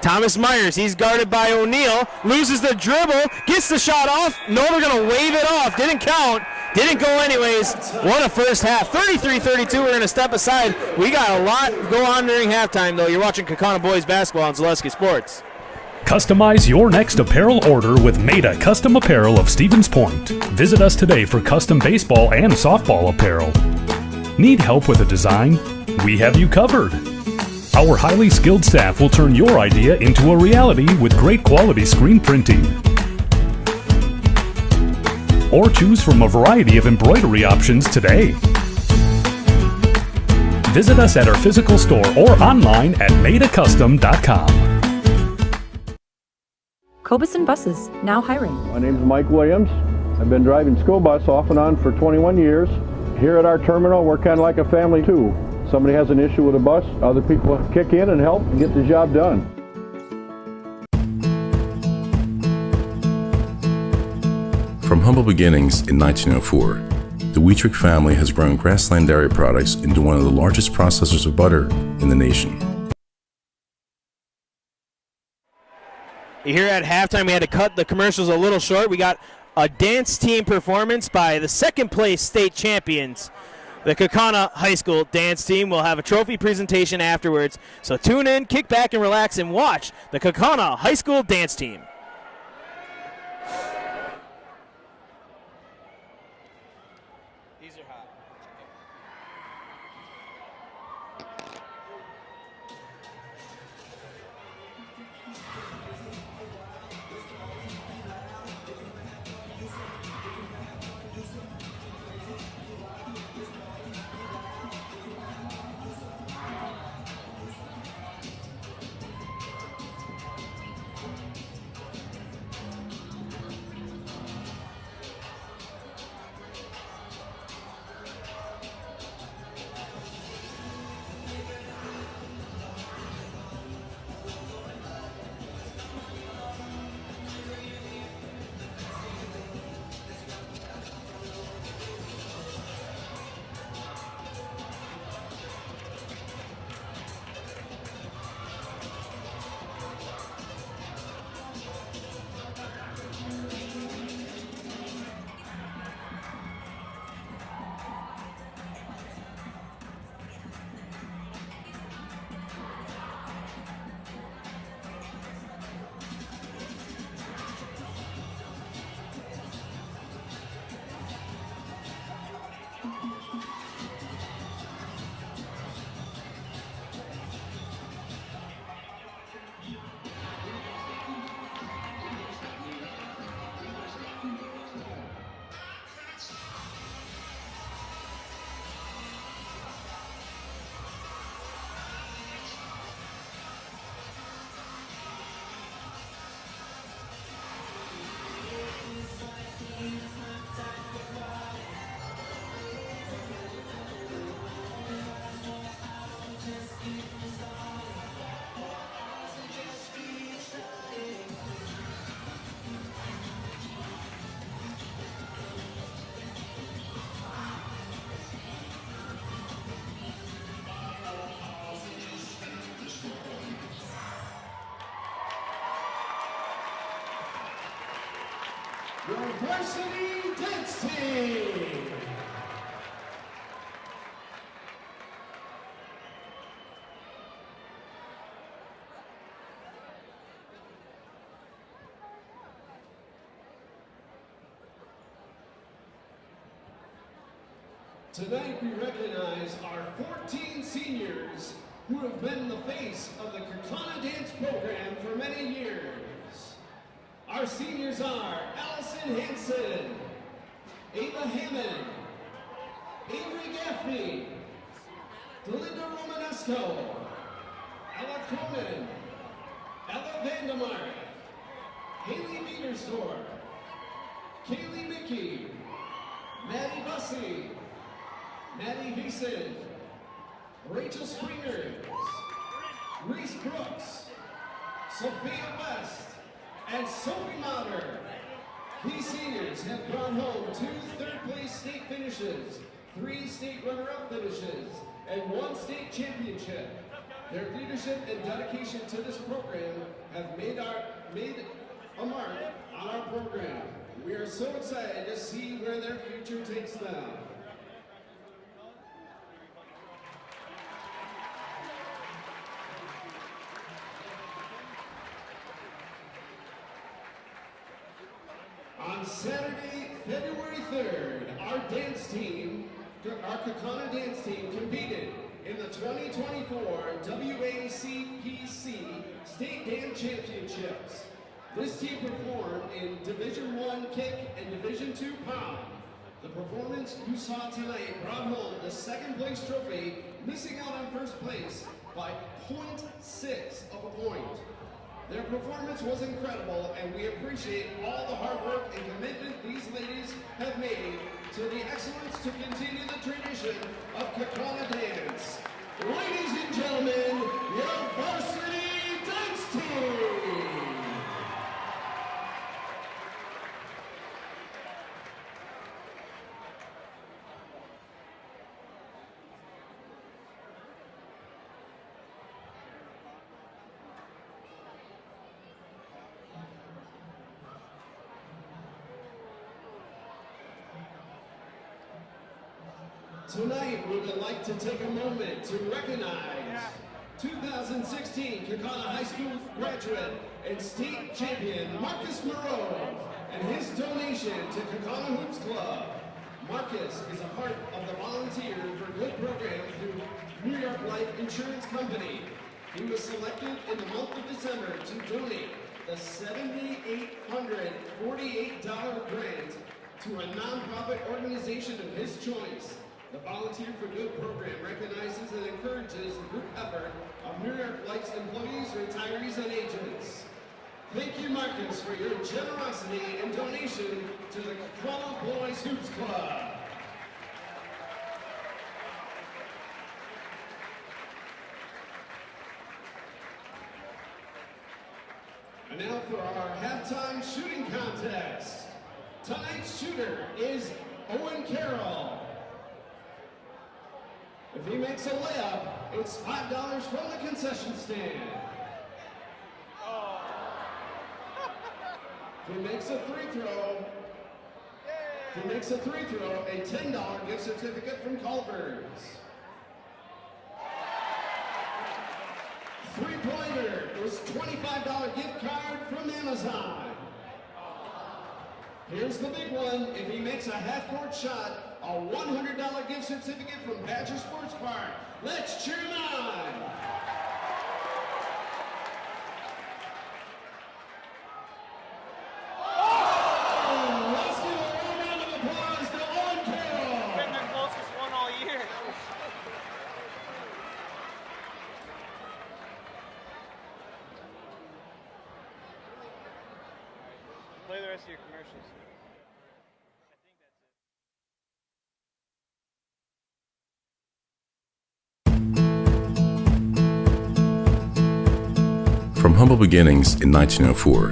Thomas Myers, he's guarded by O'Neal, loses the dribble, gets the shot off. No, they're going to wave it off. Didn't count. Didn't go anyways. What a first half. 33-32, we're going to step aside. We got a lot go on during halftime, though. You're watching Kaukauna Boys Basketball on Zaleski Sports. Customize your next apparel order with Maida Custom Apparel of Stevens Point. Visit us today for custom baseball and softball apparel. Need help with a design? We have you covered. Our highly skilled staff will turn your idea into a reality with great quality screen printing. Or choose from a variety of embroidery options today. Visit us at our physical store or online at maidacustom.com. Cobuson Buses, now hiring. My name is Mike Williams. I've been driving school bus off and on for 21 years. Here at our terminal, we're kind of like a family too. Somebody has an issue with a bus, other people kick in and help and get the job done. From humble beginnings in 1904, the Wheatrick family has grown Grassland Dairy Products into one of the largest processors of butter in the nation. Here at halftime, we had to cut the commercials a little short. We got a dance team performance by the second place state champions. The Kaukauna High School dance team will have a trophy presentation afterwards. So tune in, kick back, and relax and watch the Kaukauna High School dance team. These are hot. Your varsity dance team. Tonight we recognize our 14 seniors who have been the face of the Kaukauna dance program for many years. Our seniors are Allison Hansen, Ava Hammond, Avery Gaffney, Delinda Romanesco, Ella Cronin, Ella Vandemark, Haley Metersdorf, Kaylee Mickey, Maddie Bussey, Maddie Heason, Rachel Springers, Reese Brooks, Sophia West, and Sophie Matter. These seniors have brought home 2 third-place state finishes, 3 state runner-up finishes, and 1 state championship. Their leadership and dedication to this program have made a mark on our program. We are so excited to see where their future takes them. On Saturday, February 3rd, our Kaukauna dance team competed in the 2024 WACPC State Dance Championships. This team performed in Division I kick and Division II pound. The performance you saw tonight brought home the second place trophy, missing out on first place by 0.6 of a point. Their performance was incredible, and we appreciate all the hard work and commitment these ladies have made to the excellence to continue the tradition of Kaukauna dance. Ladies and gentlemen, your varsity dance team! Tonight, we would like to take a moment to recognize 2016 Kaukauna High School graduate and state champion Marcus Moreau and his donation to Kaukauna Hoops Club. Marcus is a part of the Volunteer for Good program through New York Life Insurance Company. He was selected in the month of December to donate the $7,848 grant to a nonprofit organization of his choice. The Volunteer for Good program recognizes and encourages the group effort of New York Life's employees, retirees, and agents. Thank you, Marcus, for your generosity and donation to the Kaukauna Boys Hoops Club. And now for our halftime shooting contest. Tonight's shooter is Owen Carroll. If he makes a layup, it's $5 from the concession stand. If he makes a free throw, a $10 gift certificate from Culver's. Three-pointer is $25 gift card from Amazon. Here's the big one. If he makes a half-court shot, a $100 gift certificate from Badger Sports Park. Let's cheer him on. Oh, let's give a warm round of applause to Owen Carroll. Been their closest one all year. Play the rest of your commercials. From humble beginnings in 1904,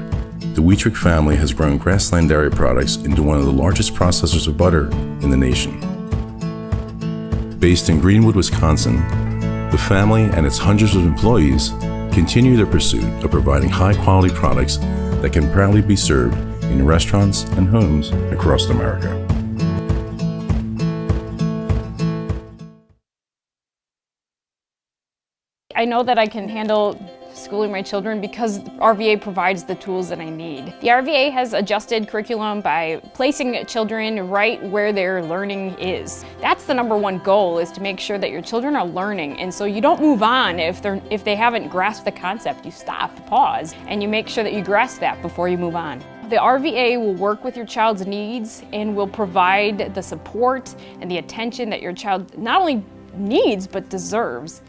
the Wheatrick family has grown Grassland Dairy Products into one of the largest processors of butter in the nation. Based in Greenwood, Wisconsin, the family and its hundreds of employees continue their pursuit of providing high-quality products that can proudly be served in restaurants and homes across America. I know that I can handle schooling my children because RVA provides the tools that I need. The RVA has adjusted curriculum by placing children right where their learning is. That's the #1 goal, is to make sure that your children are learning, and so you don't move on if they haven't grasped the concept. You stop, pause, and you make sure that you grasp that before you move on. The RVA will work with your child's needs and will provide the support and the attention that your child not only needs but deserves.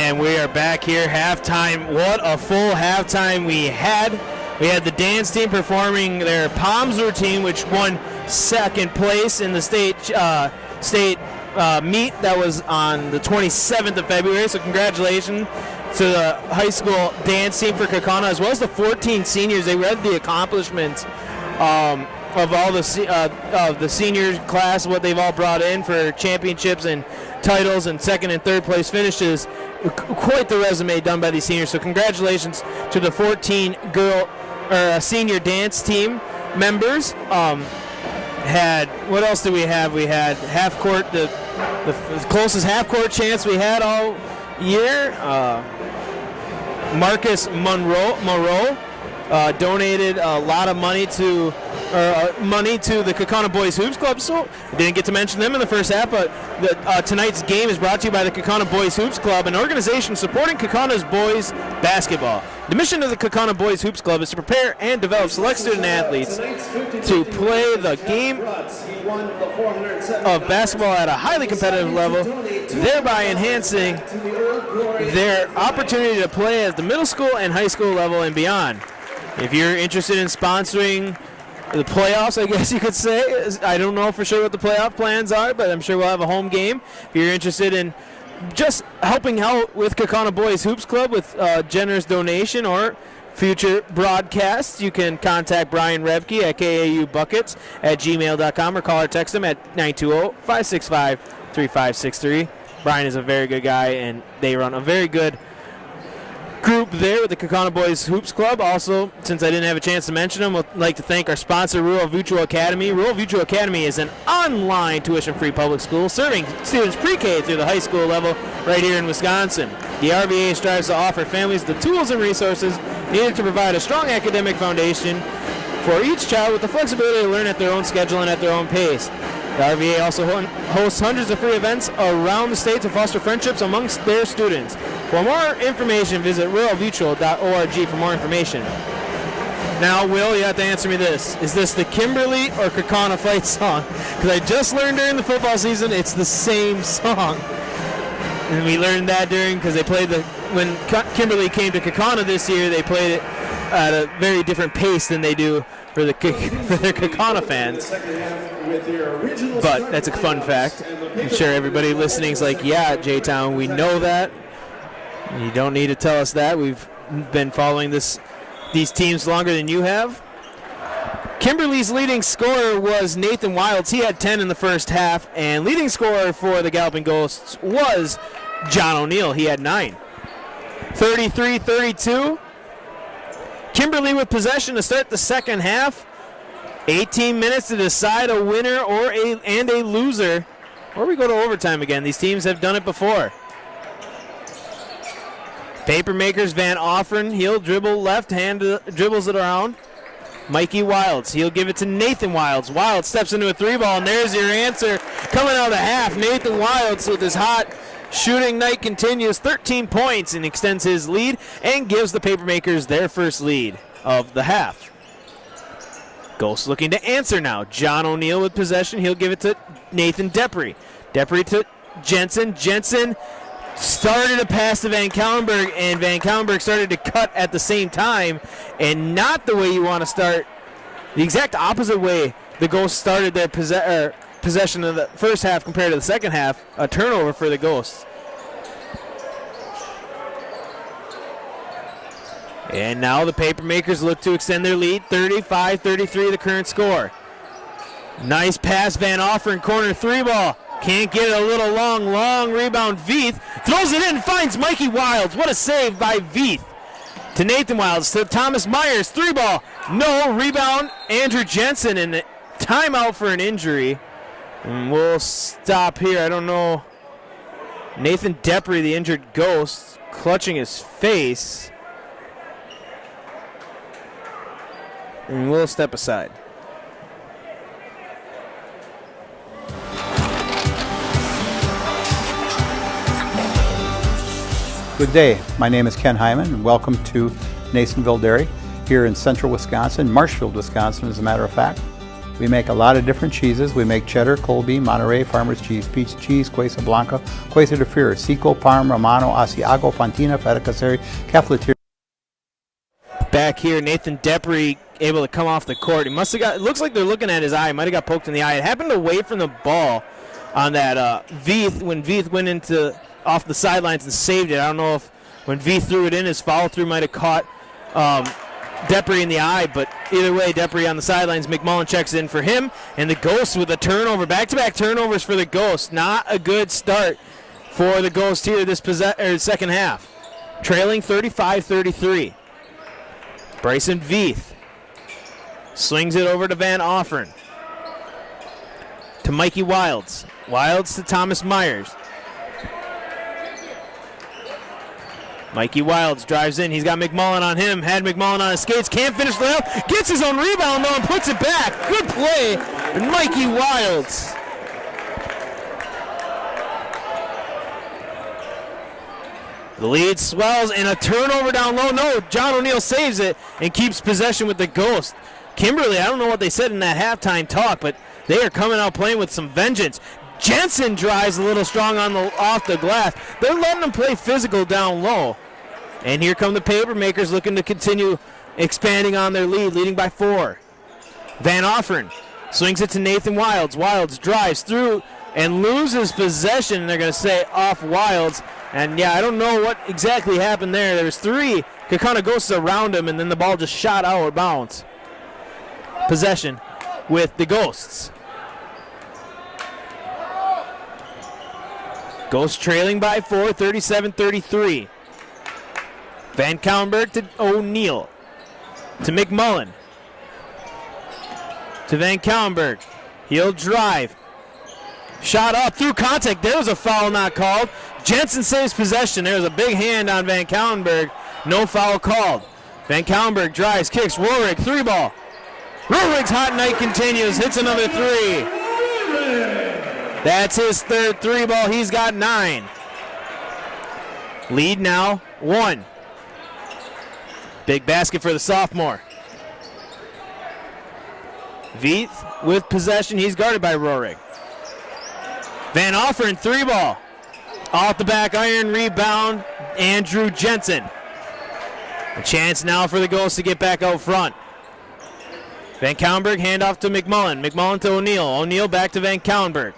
And we are back here, halftime. What a full halftime we had. We had the dance team performing their Palms routine, which won second place in the state meet that was on the 27th of February. So congratulations to the high school dance team for Kaukauna, as well as the 14 seniors. They read the accomplishments of all the senior class, what they've all brought in for championships and titles and second and third place finishes. Quite the resume done by these seniors. So congratulations to the 14 senior dance team members. What else do we have? We had half court, the closest half court chance we had all year. Marcus Moreau donated a lot of money to the Kaukauna Boys Hoops Club. So didn't get to mention them in the first half, but tonight's game is brought to you by the Kaukauna Boys Hoops Club, an organization supporting Kaukauna's boys basketball. The mission of the Kaukauna Boys Hoops Club is to prepare and develop select student athletes to play the game of basketball at a highly competitive level, thereby enhancing their opportunity to play at the middle school and high school level and beyond. If you're interested in sponsoring the playoffs, I guess you could say, I don't know for sure what the playoff plans are, but I'm sure we'll have a home game. If you're interested in just helping out with Kaukauna Boys Hoops Club with generous donation or future broadcasts, you can contact Brian Rebke at kaubuckets@gmail.com or call or text him at 920-565-3563. Brian is a very good guy, and they run a very good group there with the Kaukauna Boys Hoops Club. Also, since I didn't have a chance to mention them, I'd like to thank our sponsor, Rural Vuccio Academy. Rural Vuccio Academy is an online tuition-free public school serving students pre-K through the high school level right here in Wisconsin. The RVA strives to offer families the tools and resources needed to provide a strong academic foundation for each child with the flexibility to learn at their own schedule and at their own pace. The RVA also hosts hundreds of free events around the state to foster friendships amongst their students. For more information, visit ruralvuccio.org for more information. Now, Will, you have to answer me this. Is this the Kimberly or Kaukauna fight song? Because I just learned during the football season it's the same song. And we learned that because they played when Kimberly came to Kaukauna this year, they played it at a very different pace than they do for their Kaukauna fans. But that's a fun fact. I'm sure everybody listening is like, yeah, J-Town, we know that. You don't need to tell us that. We've been following these teams longer than you have. Kimberly's leading scorer was Nathan Wilds. He had 10 in the first half, and leading scorer for the Galloping Ghosts was John O'Neill. He had 9. 33-32. Kimberly with possession to start the second half. 18 minutes to decide a winner and a loser. Or we go to overtime again. These teams have done it before. Papermakers Van Offeren, he'll dribble left hand, dribbles it around. Mikey Wilds, he'll give it to Nathan Wilds. Wilds steps into a 3-ball, and there's your answer. Coming out of the half, Nathan Wilds with his hot shooting night continues. 13 points and extends his lead and gives the Papermakers their first lead of the half. Ghosts looking to answer now. John O'Neill with possession. He'll give it to Nathan Depry. Depry to Jensen. Jensen started a pass to Van Kallenberg, and Van Kallenberg started to cut at the same time, and not the way you want to start. The exact opposite way the Ghosts started their possession of the first half compared to the second half. A turnover for the Ghosts. And now the Papermakers look to extend their lead. 35-33 the current score. Nice pass, Van Offeren, corner 3-ball. Can't get it, a little long rebound. Veith throws it in, finds Mikey Wilds. What a save by Veith. To Nathan Wilds, to Thomas Myers, 3-ball. No, rebound, Andrew Jensen, and timeout for an injury. And we'll stop here. I don't know. Nathan Depry, the injured Ghost, clutching his face. And we'll step aside. Good day. My name is Ken Hyman, and welcome to Nasonville Dairy here in central Wisconsin, Marshfield, Wisconsin, as a matter of fact. We make a lot of different cheeses. We make cheddar, Colby, Monterey, Farmer's Cheese, Peach Cheese, Quesa Blanca, Quesa de Fear, Seco, Parm, Romano, Asiago, Fontina, Feta Caseri, Cafetiere. Back here, Nathan Depre able to come off the court. He must have got, it looks like they're looking at his eye. He might have got poked in the eye. It happened away from the ball on that Veith, when Veith went into off the sidelines and saved it. I don't know if when Veith threw it in, his follow through might have caught Depre in the eye, but either way, Depre on the sidelines. McMullen checks in for him, and the Ghosts with a turnover. Back-to-back turnovers for the Ghosts. Not a good start for the Ghosts here this second half. Trailing 35-33. Bryson Veith swings it over to Van Offern. To Mikey Wilds. Wilds to Thomas Myers. Mikey Wilds drives in. He's got McMullen on him. Had McMullen on his skates. Can't finish the layup. Gets his own rebound, though, and puts it back. Good play. And Mikey Wilds. The lead swells, and a turnover down low. No, John O'Neill saves it and keeps possession with the Ghost. Kimberly, I don't know what they said in that halftime talk, but they are coming out playing with some vengeance. Jensen drives a little strong off the glass. They're letting them play physical down low. And here come the Papermakers looking to continue expanding on their lead, leading by 4. Van Offern swings it to Nathan Wilds. Wilds drives through and loses possession, and they're going to say off Wilds. And yeah, I don't know what exactly happened there. There was 3 Kaukauna Ghosts around him, and then the ball just shot out of bounds. Possession with the Ghosts. Ghosts trailing by 4, 37-33. Van Kauenberg to O'Neill. To McMullen. To Van Kauenberg. He'll drive. Shot up through contact. There was a foul not called. Jensen saves possession. There was a big hand on Van Kauenberg. No foul called. Van Kauenberg drives, kicks. Roehrig, 3-ball. Roehrig's hot night continues. Hits another 3. That's his third 3-ball. He's got 9. Lead now 1. Big basket for the sophomore. Veith with possession. He's guarded by Roehrig. Van Offern, 3-ball. Off the back iron, rebound, Andrew Jensen. A chance now for the Ghosts to get back out front. Van Kauenberg, handoff to McMullen. McMullen to O'Neill. O'Neill back to Van Kauenberg.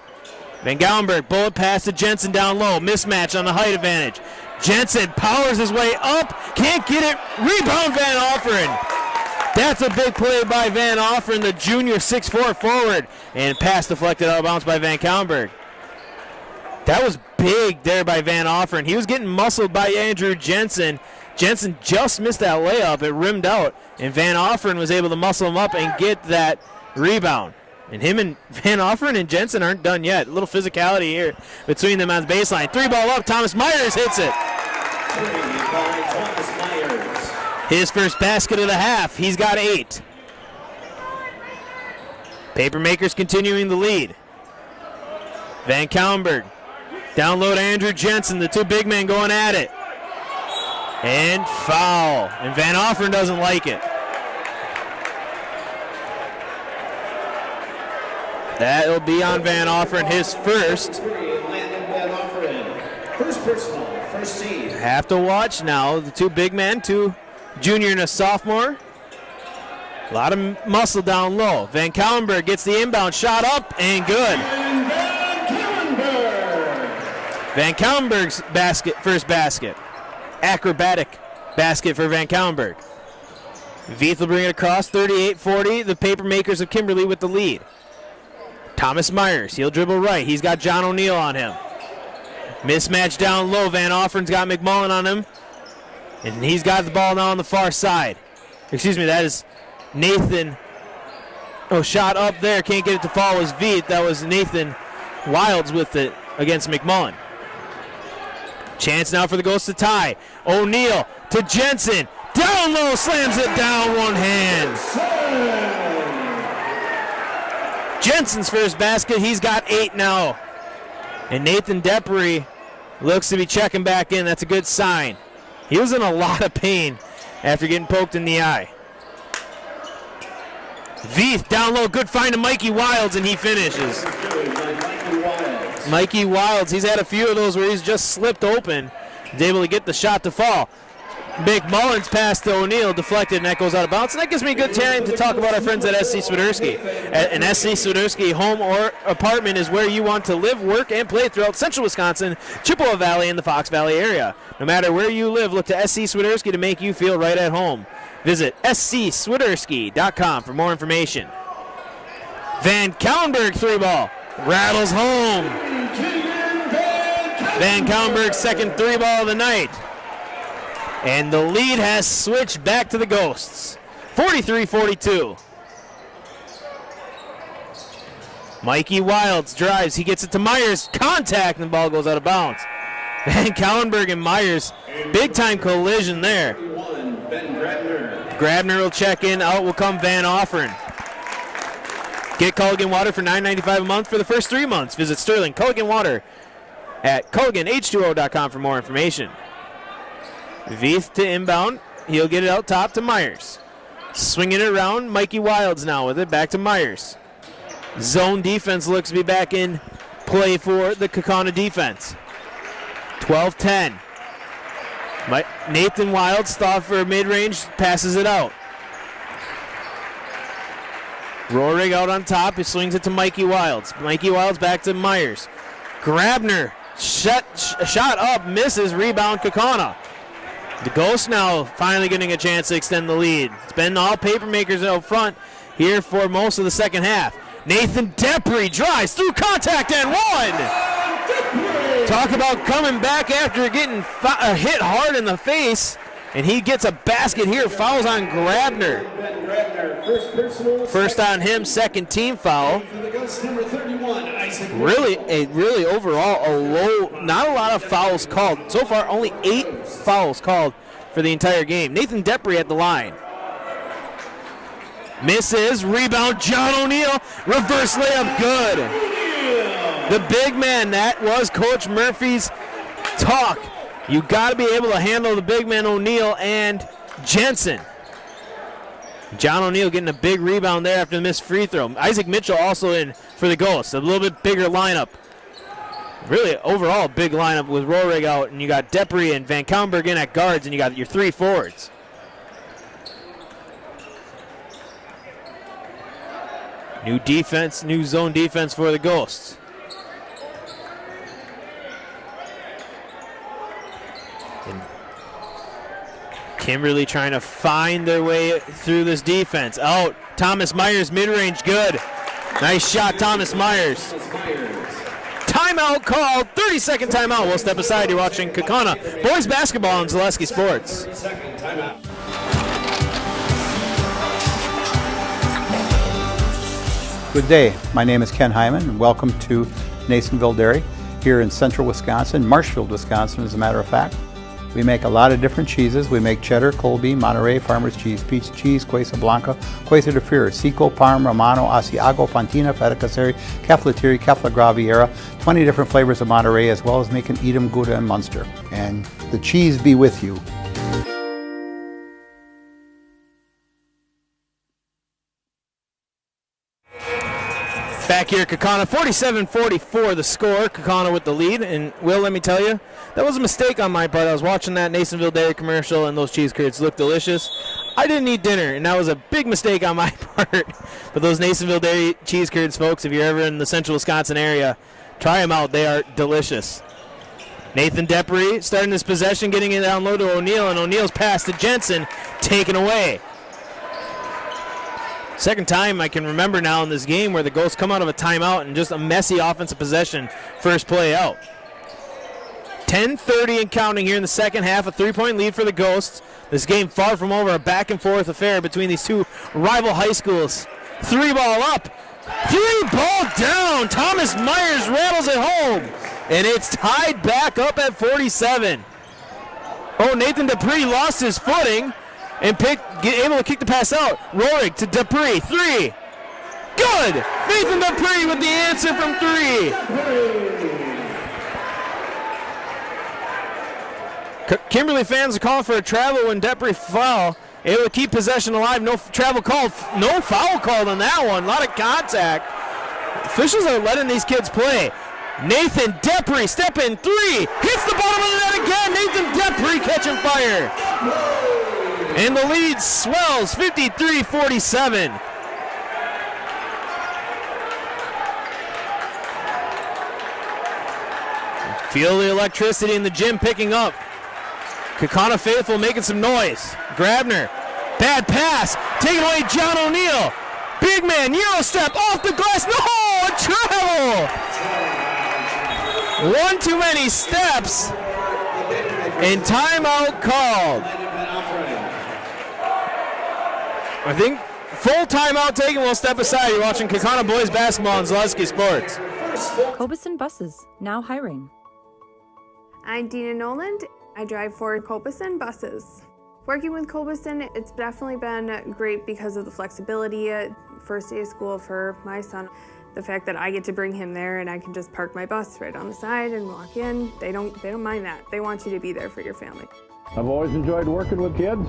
Van Kauenberg, bullet pass to Jensen down low. Mismatch on the height advantage. Jensen powers his way up. Can't get it. Rebound Van Offern. That's a big play by Van Offern, the junior 6'4" forward. And pass deflected out of bounds by Van Kauenberg. That was big there by Van Offern. He was getting muscled by Andrew Jensen. Jensen just missed that layup. It rimmed out. And Van Offern was able to muscle him up and get that rebound. And him and Van Offern and Jensen aren't done yet. A little physicality here between them on the baseline. 3-ball up. Thomas Myers hits it. His first basket of the half. He's got 8. Papermakers continuing the lead. Van Kauenberg. Down low to Andrew Jensen. The 2 big men going at it. And foul. And Van Offern doesn't like it. That'll be on Van Offern, his first. First personal, first team. Have to watch now. The 2 big men, 2 junior and a sophomore. A lot of muscle down low. Van Kauenberg gets the inbound shot up and good. Van Kauenberg's first basket. Acrobatic basket for Van Kauenberg. Veith will bring it across, 38-40. The Papermakers of Kimberly with the lead. Thomas Myers, he'll dribble right. He's got John O'Neill on him. Mismatch down low. Van Offern's got McMullen on him. And he's got the ball now on the far side. Excuse me, that is Nathan. Oh, shot up there. Can't get it to fall. Was Veith. That was Nathan Wilds with it against McMullen. Chance now for the Ghosts to tie. O'Neill to Jensen. Down low, slams it down one hand. Jensen's first basket. He's got 8 now. And Nathan Depre looks to be checking back in. That's a good sign. He was in a lot of pain after getting poked in the eye. Veith down low, good find to Mikey Wilds, and he finishes. Mikey Wilds, he's had a few of those where he's just slipped open. He's able to get the shot to fall. McMullen's pass to O'Neill, deflected, and that goes out of bounds. And that gives me a good time to talk about our friends at SC Swiderski. An SC Swiderski home or apartment is where you want to live, work, and play throughout central Wisconsin, Chippewa Valley, and the Fox Valley area. No matter where you live, look to SC Swiderski to make you feel right at home. Visit scswiderski.com for more information. Van Kallenberg 3-ball. Rattles home. Van Kallenberg's second 3-ball of the night. And the lead has switched back to the Ghosts. 43-42. Mikey Wilds drives. He gets it to Myers. Contact, and the ball goes out of bounds. Van Kallenberg and Myers, big-time collision there. Grabner will check in. Out will come Van Offeren. Get Culligan Water for $9.95 a month for the first 3 months. Visit Sterling Culligan Water at CulliganH2O.com for more information. Veith to inbound. He'll get it out top to Myers. Swinging it around. Mikey Wilds now with it. Back to Myers. Zone defense looks to be back in play for the Kaukauna defense. 12-10. Nathan Wilds, thought for mid-range, passes it out. Rohrig out on top. He swings it to Mikey Wilds. Mikey Wilds back to Myers. Grabner, shot up, misses, rebound Kaukauna. The Ghosts now finally getting a chance to extend the lead. It's been all Papermakers out front here for most of the second half. Nathan Depre drives through contact and one! Talk about coming back after getting hit hard in the face. And he gets a basket here. Fouls on Grabner. First on him, second team foul. Really overall a low, not a lot of fouls called. So far, only 8 fouls called for the entire game. Nathan Depre at the line. Misses, rebound, John O'Neill, reverse layup, good. The big man, that was Coach Murphy's talk. You got to be able to handle the big man O'Neill and Jensen. John O'Neill getting a big rebound there after the missed free throw. Isaac Mitchell also in for the Ghosts. A little bit bigger lineup. Really, overall, big lineup with Rohrig out, and you got Depre and Van Kallenberg in at guards, and you got your 3 forwards. New defense, new zone defense for the Ghosts. Kimberly trying to find their way through this defense. Out, Thomas Myers, mid-range, good. Nice shot, Thomas Myers. Timeout called, 30-second timeout. We'll step aside. You're watching Kaukauna boys basketball on Zaleski Sports. Good day. My name is Ken Hyman, and welcome to Nasonville Dairy here in central Wisconsin, Marshfield, Wisconsin, as a matter of fact. We make a lot of different cheeses. We make cheddar, Colby, Monterey, Farmer's Cheese, Peach Cheese, Quesa Blanca, Quesa de Fir, Seco, Parm, Romano, Asiago, Fontina, Feta Caseri, Caflatiri, Cafla Graviera, 20 different flavors of Monterey, as well as making Edam, Gouda, and Munster. And the cheese be with you. Back here, Kaukauna, 47-44 the score. Kaukauna with the lead. And, Will, let me tell you, that was a mistake on my part. I was watching that Nasonville Dairy commercial, and those cheese curds look delicious. I didn't eat dinner, and that was a big mistake on my part. But those Nasonville Dairy cheese curds, folks, if you're ever in the central Wisconsin area, try them out. They are delicious. Nathan Depre starting this possession, getting it down low to O'Neill, and O'Neill's pass to Jensen, taken away. Second time I can remember now in this game where the Ghosts come out of a timeout and just a messy offensive possession, first play out. 10:30 and counting here in the second half, a 3-point lead for the Ghosts. This game far from over, a back-and-forth affair between these two rival high schools. 3-ball up, 3-ball down. Thomas Myers rattles it home, and it's tied back up at 47. Oh, Nathan Depre lost his footing and able to kick the pass out. Rohrig to Depre, 3. Good! Nathan Depre with the answer from 3. Kimberly fans are calling for a travel when Depre foul. able to keep possession alive. No travel called, no foul called on that one. A lot of contact. Officials are letting these kids play. Nathan Depre, step in three, hits the bottom of the net again. Nathan Depre catching fire. And the lead swells 53-47. Feel the electricity in the gym picking up. Kaukauna faithful making some noise. Grabner, bad pass, taken away John O'Neill. Big man, Euro step off the glass, no, a travel. One too many steps, and timeout called. I think full timeout taken, we'll step aside. You're watching Kaukauna boys basketball on Zaleski Sports. Cobeson Buses, now hiring. I'm Dina Noland. I drive for Cobeson Buses. Working with Cobeson, it's definitely been great because of the flexibility. First day of school for my son, the fact that I get to bring him there and I can just park my bus right on the side and walk in. They don't mind that. They want you to be there for your family. I've always enjoyed working with kids.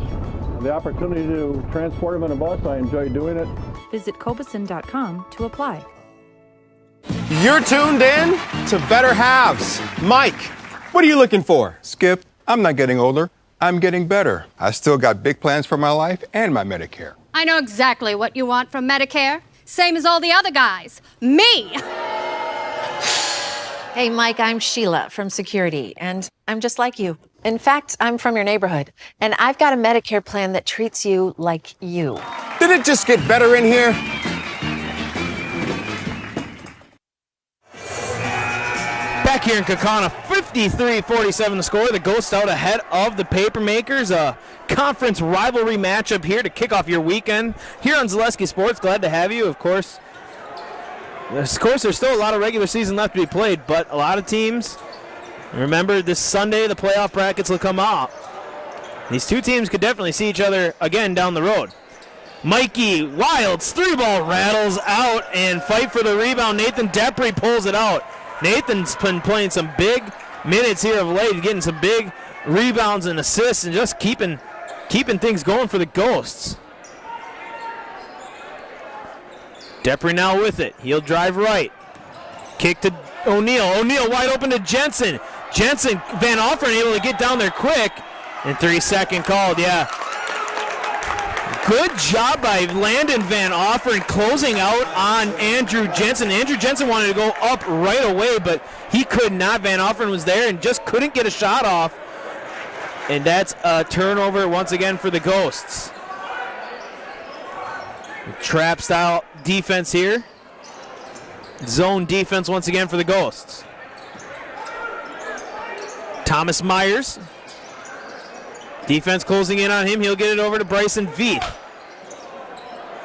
The opportunity to transport them in a bus, I enjoy doing it. Visit Cobeson.com to apply. You're tuned in to Better Halves. Mike, what are you looking for? Skip, I'm not getting older. I'm getting better. I still got big plans for my life and my Medicare. I know exactly what you want from Medicare. Same as all the other guys. Me! Hey, Mike, I'm Sheila from Security, and I'm just like you. In fact, I'm from your neighborhood, and I've got a Medicare plan that treats you like you. Did it just get better in here? Back here in Kaukauna, 53-47 the score. The Ghosts out ahead of the Papermakers. A conference rivalry matchup here to kick off your weekend. Here on Zaleski Sports, glad to have you. Of course, there's still a lot of regular season left to be played, but a lot of teams, remember this Sunday, the playoff brackets will come out. These two teams could definitely see each other again down the road. Mikey Wilds, 3-ball rattles out and fight for the rebound. Nathan Depre pulls it out. Nathan's been playing some big minutes here of late, getting some big rebounds and assists and just keeping things going for the Ghosts. Depre now with it. He'll drive right. Kick to O'Neill. O'Neill wide open to Jensen. Jensen, Van Offeren able to get down there quick. And 3-second called, yeah. Good job by Landon Van Offeren closing out on Andrew Jensen. Andrew Jensen wanted to go up right away, but he could not. Van Offeren was there and just couldn't get a shot off. And that's a turnover once again for the Ghosts. Trap style defense here. Zone defense once again for the Ghosts. Thomas Myers. Defense closing in on him. He'll get it over to Bryson Veith.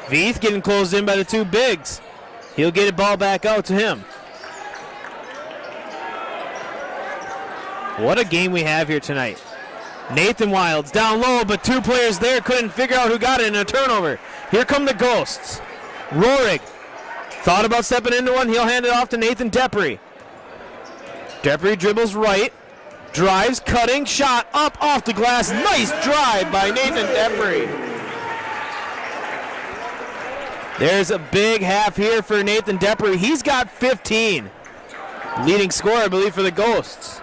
Veith getting closed in by the two bigs. He'll get it ball back out to him. What a game we have here tonight. Nathan Wilds down low, but two players there couldn't figure out who got it in a turnover. Here come the Ghosts. Rohrig thought about stepping into one. He'll hand it off to Nathan Depre. Depre dribbles right. Drives, cutting, shot up off the glass. Nice drive by Nathan Depre. There's a big half here for Nathan Depre. He's got 15. Leading scorer, I believe, for the Ghosts.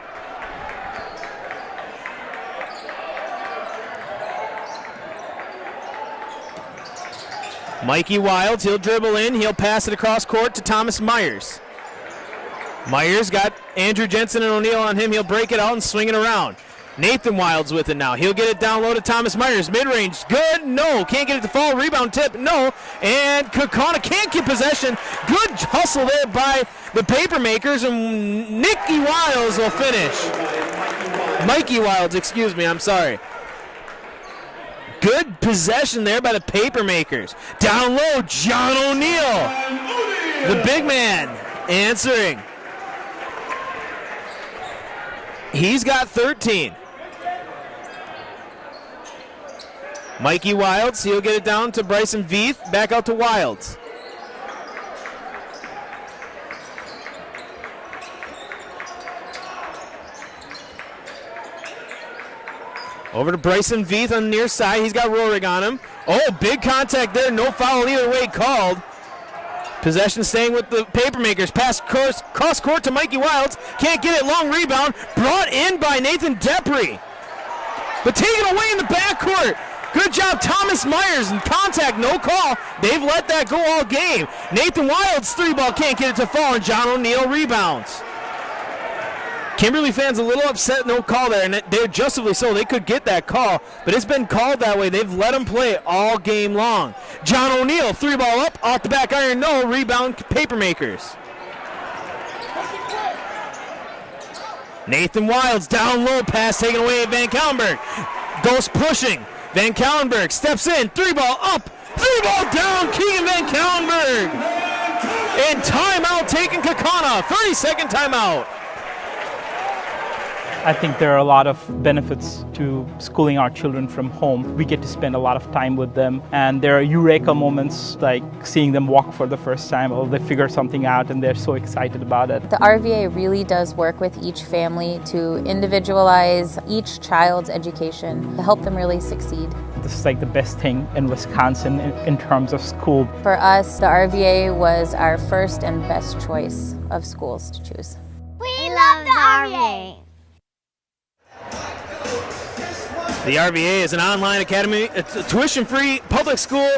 Mikey Wilds, he'll dribble in. He'll pass it across court to Thomas Myers. Myers got Andrew Jensen and O'Neill on him. He'll break it out and swing it around. Nathan Wilds with it now. He'll get it down low to Thomas Myers. Mid-range, good, no. Can't get it to fall. Rebound tip, no. And Kaukauna can't get possession. Good hustle there by the Papermakers, and Nicky Wilds will finish. Mikey Wilds, excuse me, I'm sorry. Good possession there by the Papermakers. Down low, John O'Neill. The big man answering. He's got 13. Mikey Wilds, he'll get it down to Bryson Veith, back out to Wilds. Over to Bryson Veith on the near side. He's got Rohrig on him. Oh, big contact there. No foul either way called. Possession staying with the Papermakers. Pass cross court to Mikey Wilds. Can't get it. Long rebound. Brought in by Nathan Depre. But taken away in the backcourt. Good job, Thomas Myers. And contact, no call. They've let that go all game. Nathan Wilds, 3-ball, can't get it to fall, and John O'Neill rebounds. Kimberly fans a little upset, no call there, and they're justifully so. They could get that call, but it's been called that way. They've let them play all game long. John O'Neill, 3-ball up, off the back iron, no, rebound Papermakers. Nathan Wilds down low, pass taken away at Van Kallenberg. Goes pushing. Van Kallenberg steps in, 3-ball up, 3-ball down, Keegan Van Kallenberg. And timeout taken Kaukauna, 30-second timeout. I think there are a lot of benefits to schooling our children from home. We get to spend a lot of time with them, and there are eureka moments like seeing them walk for the first time, or they figure something out and they're so excited about it. The RVA really does work with each family to individualize each child's education to help them really succeed. This is like the best thing in Wisconsin in terms of school. For us, the RVA was our first and best choice of schools to choose. We love the RVA. The RVA is an online academy. It's a tuition-free public school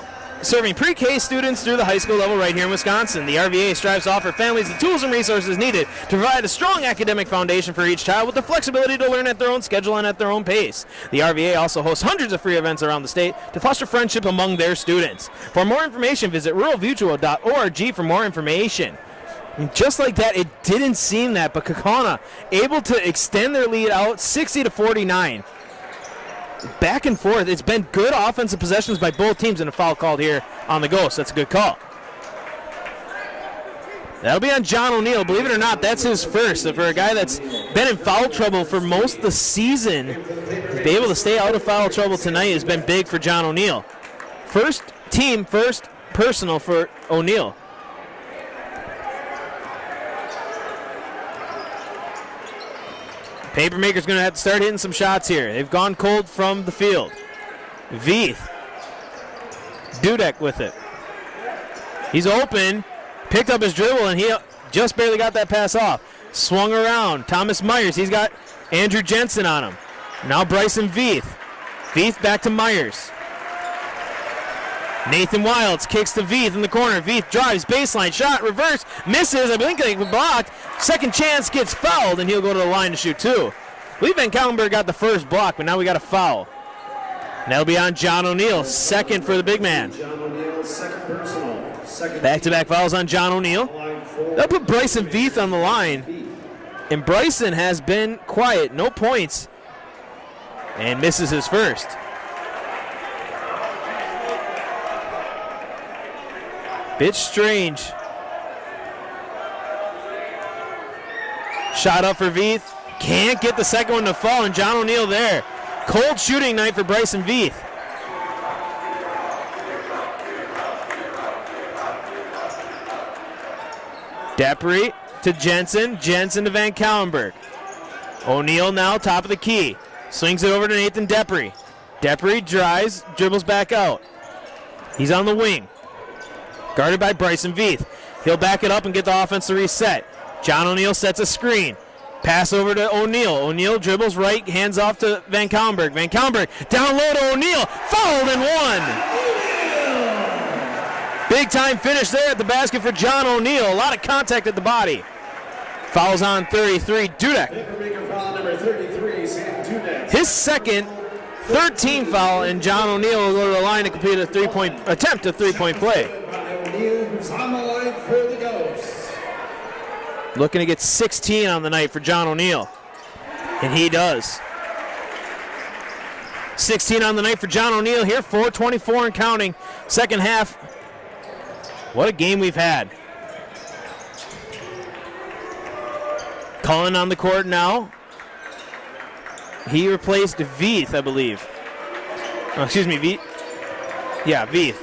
serving pre-K students through the high school level right here in Wisconsin. The RVA strives to offer families the tools and resources needed to provide a strong academic foundation for each child with the flexibility to learn at their own schedule and at their own pace. The RVA also hosts hundreds of free events around the state to foster friendship among their students. For more information, visit ruralmutual.org for more information. And just like that, it didn't seem that, but Kaukauna able to extend their lead out 60-49. Back and forth. It's been good offensive possessions by both teams, and a foul called here on the Ghost. That's a good call. That'll be on John O'Neill. Believe it or not, that's his first. For a guy that's been in foul trouble for most of the season, to be able to stay out of foul trouble tonight has been big for John O'Neill. First team, first personal for O'Neill. Papermaker's going to have to start hitting some shots here. They've gone cold from the field. Veith. Dudek with it. He's open. Picked up his dribble, and he just barely got that pass off. Swung around. Thomas Myers. He's got Andrew Jensen on him. Now Bryson Veith. Veith back to Myers. Nathan Wilds kicks to Veith in the corner. Veith drives, baseline, shot, reverse, misses. I think they blocked. Second chance, gets fouled, and he'll go to the line to shoot two. I believe Van Kallenberg got the first block, but now we got a foul. And that'll be on John O'Neill, second for the big man. Back-to-back fouls on John O'Neill. That'll put Bryson Veith on the line. And Bryson has been quiet, no points, and misses his first. Bit strange. Shot up for Veith. Can't get the second one to fall, and John O'Neill there. Cold shooting night for Bryson Veith. Depre to Jensen. Jensen to Van Kallenberg. O'Neill now top of the key. Swings it over to Nathan Depre. Depre drives, dribbles back out. He's on the wing. Guarded by Bryson Veith. He'll back it up and get the offense to reset. John O'Neill sets a screen. Pass over to O'Neill. O'Neill dribbles right, hands off to Van Kallenberg. Van Kallenberg down low to O'Neill. Fouled and one. Big time finish there at the basket for John O'Neill. A lot of contact at the body. Fouls on 33, Dudek. His second, 13 foul, and John O'Neill will go to the line to complete a three-point play. Who's on the line for the Ghosts. Looking to get 16 on the night for John O'Neill. And he does. 16 on the night for John O'Neill here, 4:24 and counting. Second half. What a game we've had. Cullen on the court now. He replaced Veith, I believe. Oh, excuse me, Veith. Yeah, Veith.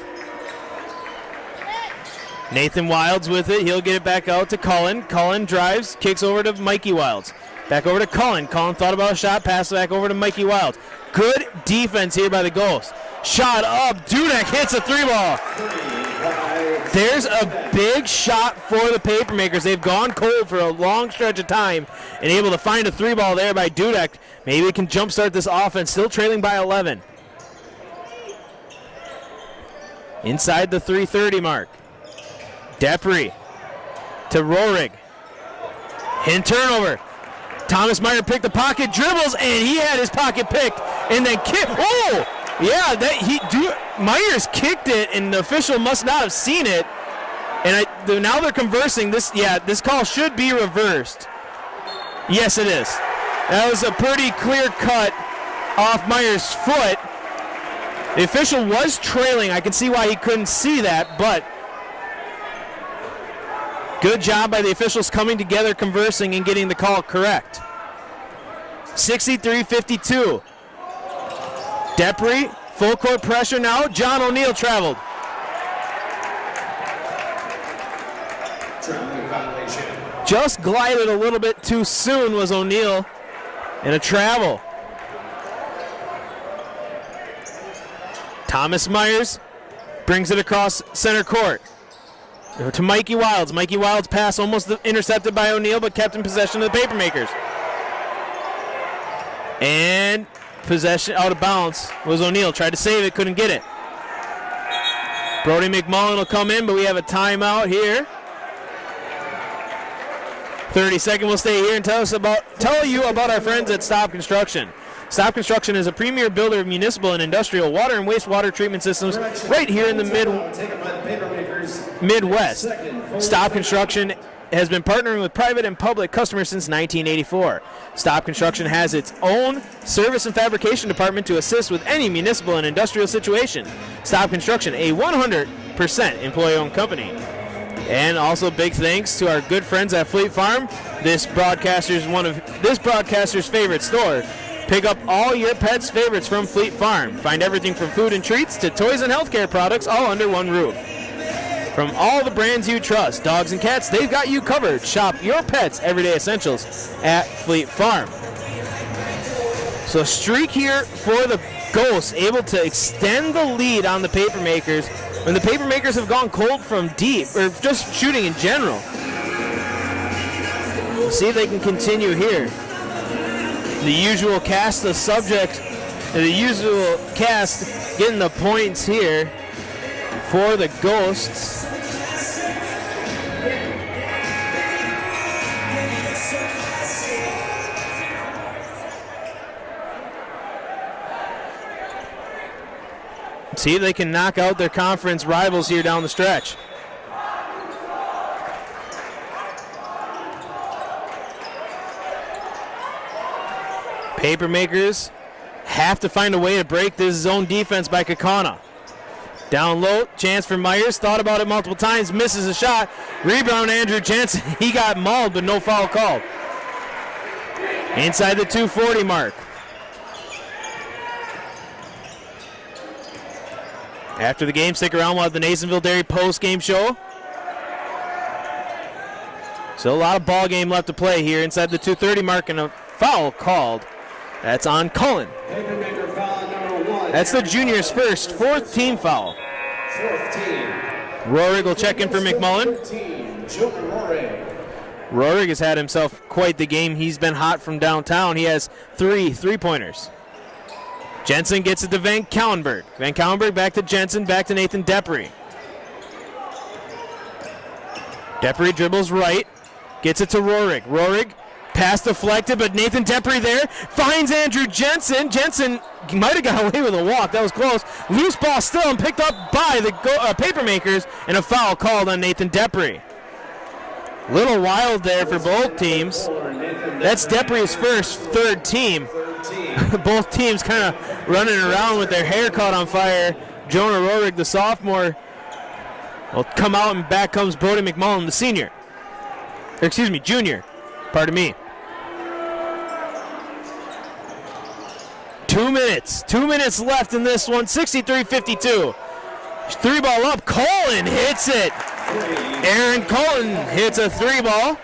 Nathan Wilds with it. He'll get it back out to Cullen. Cullen drives, kicks over to Mikey Wilds. Back over to Cullen. Cullen thought about a shot, pass back over to Mikey Wild. Good defense here by the Ghosts. Shot up, Dudek hits a 3-ball. There's a big shot for the Papermakers. They've gone cold for a long stretch of time and able to find a 3-ball there by Dudek. Maybe they can jumpstart this offense, still trailing by 11. Inside the 3:30 mark. Depre to Rohrig. Hidden turnover. Thomas Meyer picked the pocket, dribbles, and he had his pocket picked, and then kick. Oh, yeah, Myers kicked it, and the official must not have seen it. And now they're conversing. This call should be reversed. Yes, it is. That was a pretty clear cut off Myers' foot. The official was trailing. I can see why he couldn't see that, but good job by the officials coming together, conversing, and getting the call correct. 63-52. Depre, full court pressure now. John O'Neill traveled. Just glided a little bit too soon was O'Neill, and a travel. Thomas Myers brings it across center court to Mikey Wilds. Mikey Wilds' pass almost intercepted by O'Neill, but kept in possession of the Papermakers. And possession out of bounds was O'Neill. Tried to save it, couldn't get it. Brody McMullen will come in, but we have a timeout here. 30-second will stay here and tell you about our friends at Stop Construction. Stop Construction is a premier builder of municipal and industrial water and wastewater treatment systems right here in the Midwest. Stop Construction has been partnering with private and public customers since 1984. Stop Construction has its own service and fabrication department to assist with any municipal and industrial situation. Stop Construction, a 100% employee-owned company. And also big thanks to our good friends at Fleet Farm. This broadcaster's favorite store. Pick up all your pets' favorites from Fleet Farm. Find everything from food and treats to toys and healthcare products all under one roof. From all the brands you trust, dogs and cats, they've got you covered. Shop your pets' everyday essentials at Fleet Farm. So a streak here for the Ghosts, able to extend the lead on the Papermakers when the Papermakers have gone cold from deep, or just shooting in general. We'll see if they can continue here. The usual cast, the usual cast getting the points here for the Ghosts. See if they can knock out their conference rivals here down the stretch. Papermakers have to find a way to break this zone defense by Kaukauna. Down low, chance for Myers. Thought about it multiple times, misses a shot. Rebound, Andrew Jensen. He got mauled, but no foul called. Inside the 240 mark. After the game, stick around. We'll have the Nasonville Dairy post-game show. Still a lot of ball game left to play here inside the 2:30 mark, and a foul called. That's on Cullen. That's the junior's first, fourth team foul. Rohrig will check in for McMullen. Rohrig has had himself quite the game. He's been hot from downtown. He has 3 3-pointers. Jensen gets it to Van Kauenberg. Van Kauenberg back to Jensen, back to Nathan Depre. Depre dribbles right, gets it to Rohrig. Rohrig, pass deflected, but Nathan Depre there, finds Andrew Jensen. Jensen might have got away with a walk, that was close. Loose ball still and picked up by the Papermakers, and a foul called on Nathan Depre. Little wild there for both teams. That's Depre's first, third team. Both teams kind of running around with their hair caught on fire. Jonah Rohrig, the sophomore, will come out, and back comes Brody McMullen, the senior. Or excuse me, junior. Pardon me. 2 minutes. 2 minutes left in this one. 63-52. 3-ball up. Cullen hits it. Aaron Cullen hits a 3-ball.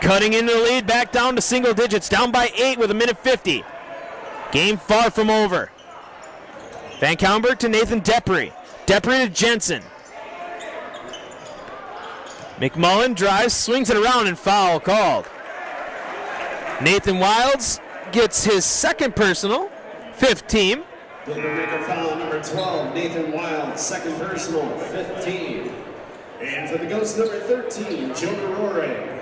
Cutting into the lead, back down to single digits, down by 8 with 1:50. Game far from over. Van Kaulenberg to Nathan Depre. Depre to Jensen. McMullen drives, swings it around, and foul called. Nathan Wilds gets his second personal, 5th team. Papermaker foul number 12, Nathan Wild, second personal, 15. And for the Ghost number 13, Jonah Rohrig.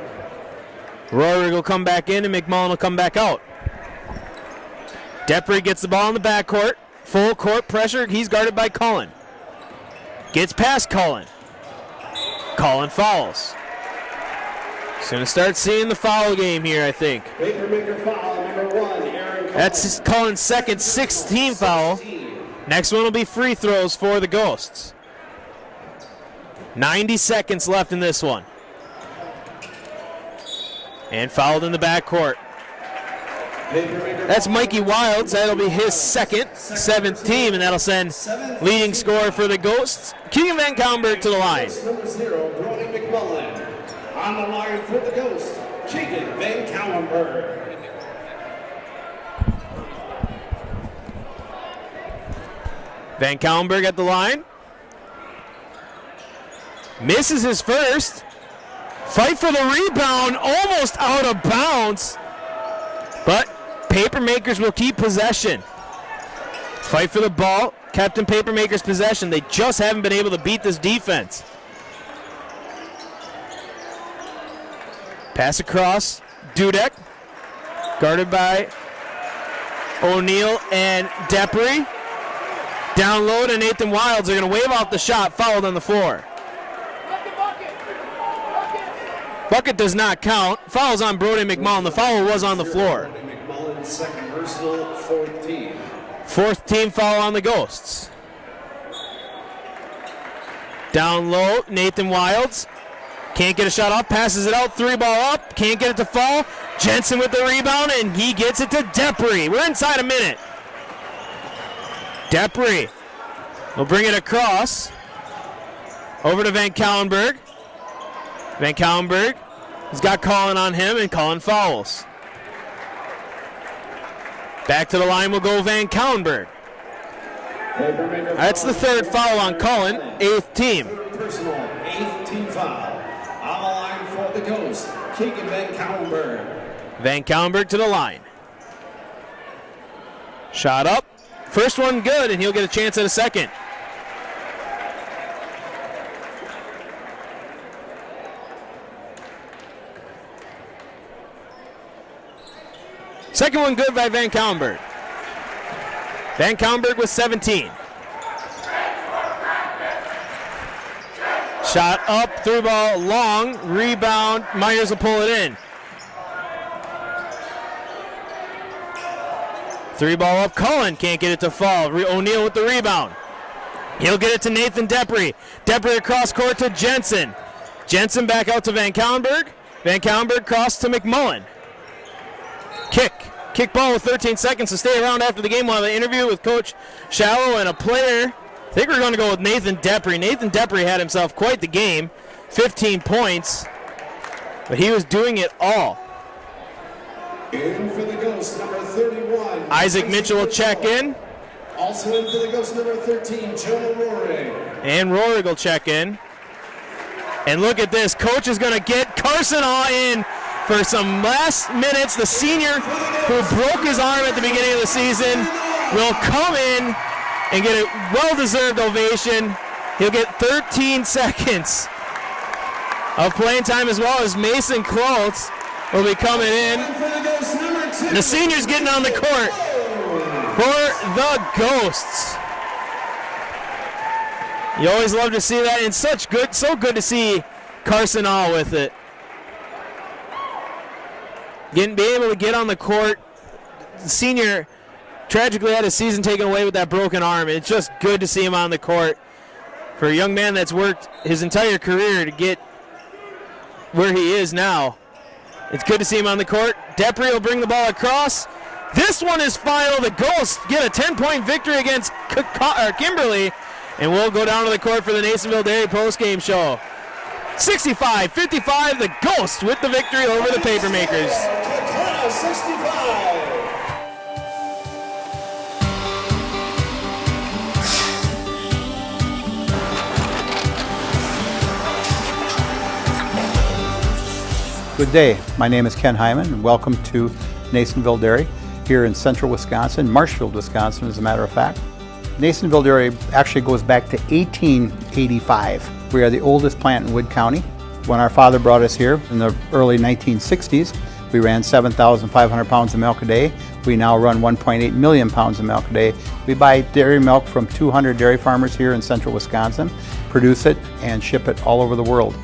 Rohrig will come back in and McMullen will come back out. Depre gets the ball in the backcourt. Full court pressure. He's guarded by Cullen. Gets past Cullen. Cullen fouls. He's going to start seeing the foul game here, I think. Papermaker foul number 1, Aaron Cullen. That's Cullen's second 16th foul. Next one will be free throws for the Ghosts. 90 seconds left in this one. And fouled in the backcourt. That's Mikey Wilds. That'll be his second, 7th team, and that'll send leading scorer for the Ghosts, Keegan Van Kaulenberg, to the line. Number 0, Brody McMullen. On the line for the Ghost, Keegan Van Kaulenberg. Van Kaulenberg at the line. Misses his first. Fight for the rebound, almost out of bounds. But Papermakers will keep possession. Fight for the ball, Captain Papermakers possession. They just haven't been able to beat this defense. Pass across, Dudek, guarded by O'Neal and Depre. Down low to Nathan Wilds. They're going to wave off the shot, fouled on the floor. Bucket does not count. Foul's on Brody McMullen. The foul was on the floor. Brody McMullen, second personal, 4th team. 4th team foul on the Ghosts. Down low, Nathan Wilds. Can't get a shot off, passes it out, 3-ball up. Can't get it to fall. Jensen with the rebound, and he gets it to Depre. We're inside a minute. Depre will bring it across. Over to Van Kaulenberg. Van Kaulenberg has got Cullen on him, and Cullen fouls. Back to the line will go Van Kaulenberg. That's the 3rd foul on Cullen, 8th team. Personal, 8th team foul. On the line for the Ghost, Keegan Van Kaulenberg. Van Kaulenberg to the line. Shot up. First one good, and he'll get a chance at a second. Second one good by Van Kaulenberg. Van Kaulenberg with 17. Shot up, 3-ball long, rebound. Myers will pull it in. 3-ball up, Cullen can't get it to fall. O'Neal with the rebound. He'll get it to Nathan Depre. Depre across court to Jensen. Jensen back out to Van Kaulenberg. Van Kaulenberg cross to McMullen. Kick ball with 13 seconds to stay around after the game. We'll have an interview with Coach Shallow and a player. I think we're going to go with Nathan Depre. Nathan Depre had himself quite the game. 15 points. But he was doing it all. In for the Ghost, number 31. Isaac Mitchell will check in. Also in for the Ghost, number 13, Jonah Rohrig. And Rohrig will check in. And look at this. Coach is going to get Carson in for some last minutes. The senior who broke his arm at the beginning of the season will come in and get a well-deserved ovation. He'll get 13 seconds of playing time, as well as Mason Klotz will be coming in. The senior's getting on the court for the Ghosts. You always love to see that, and so good to see Carson All with it. Being able to get on the court. The senior tragically had his season taken away with that broken arm. It's just good to see him on the court for a young man that's worked his entire career to get where he is now. It's good to see him on the court. Depre will bring the ball across. This one is final. The Ghosts get a 10-point victory against Kimberly, and we'll go down to the court for the Nasonville Dairy postgame show. 65-55, the Ghosts with the victory over the Papermakers. 65. Good day. My name is Ken Hyman, and welcome to Nasonville Dairy here in central Wisconsin, Marshfield, Wisconsin, as a matter of fact. Nasonville Dairy actually goes back to 1885. We are the oldest plant in Wood County. When our father brought us here in the early 1960s, we ran 7,500 pounds of milk a day. We now run 1.8 million pounds of milk a day. We buy dairy milk from 200 dairy farmers here in central Wisconsin, produce it, and ship it all over the world.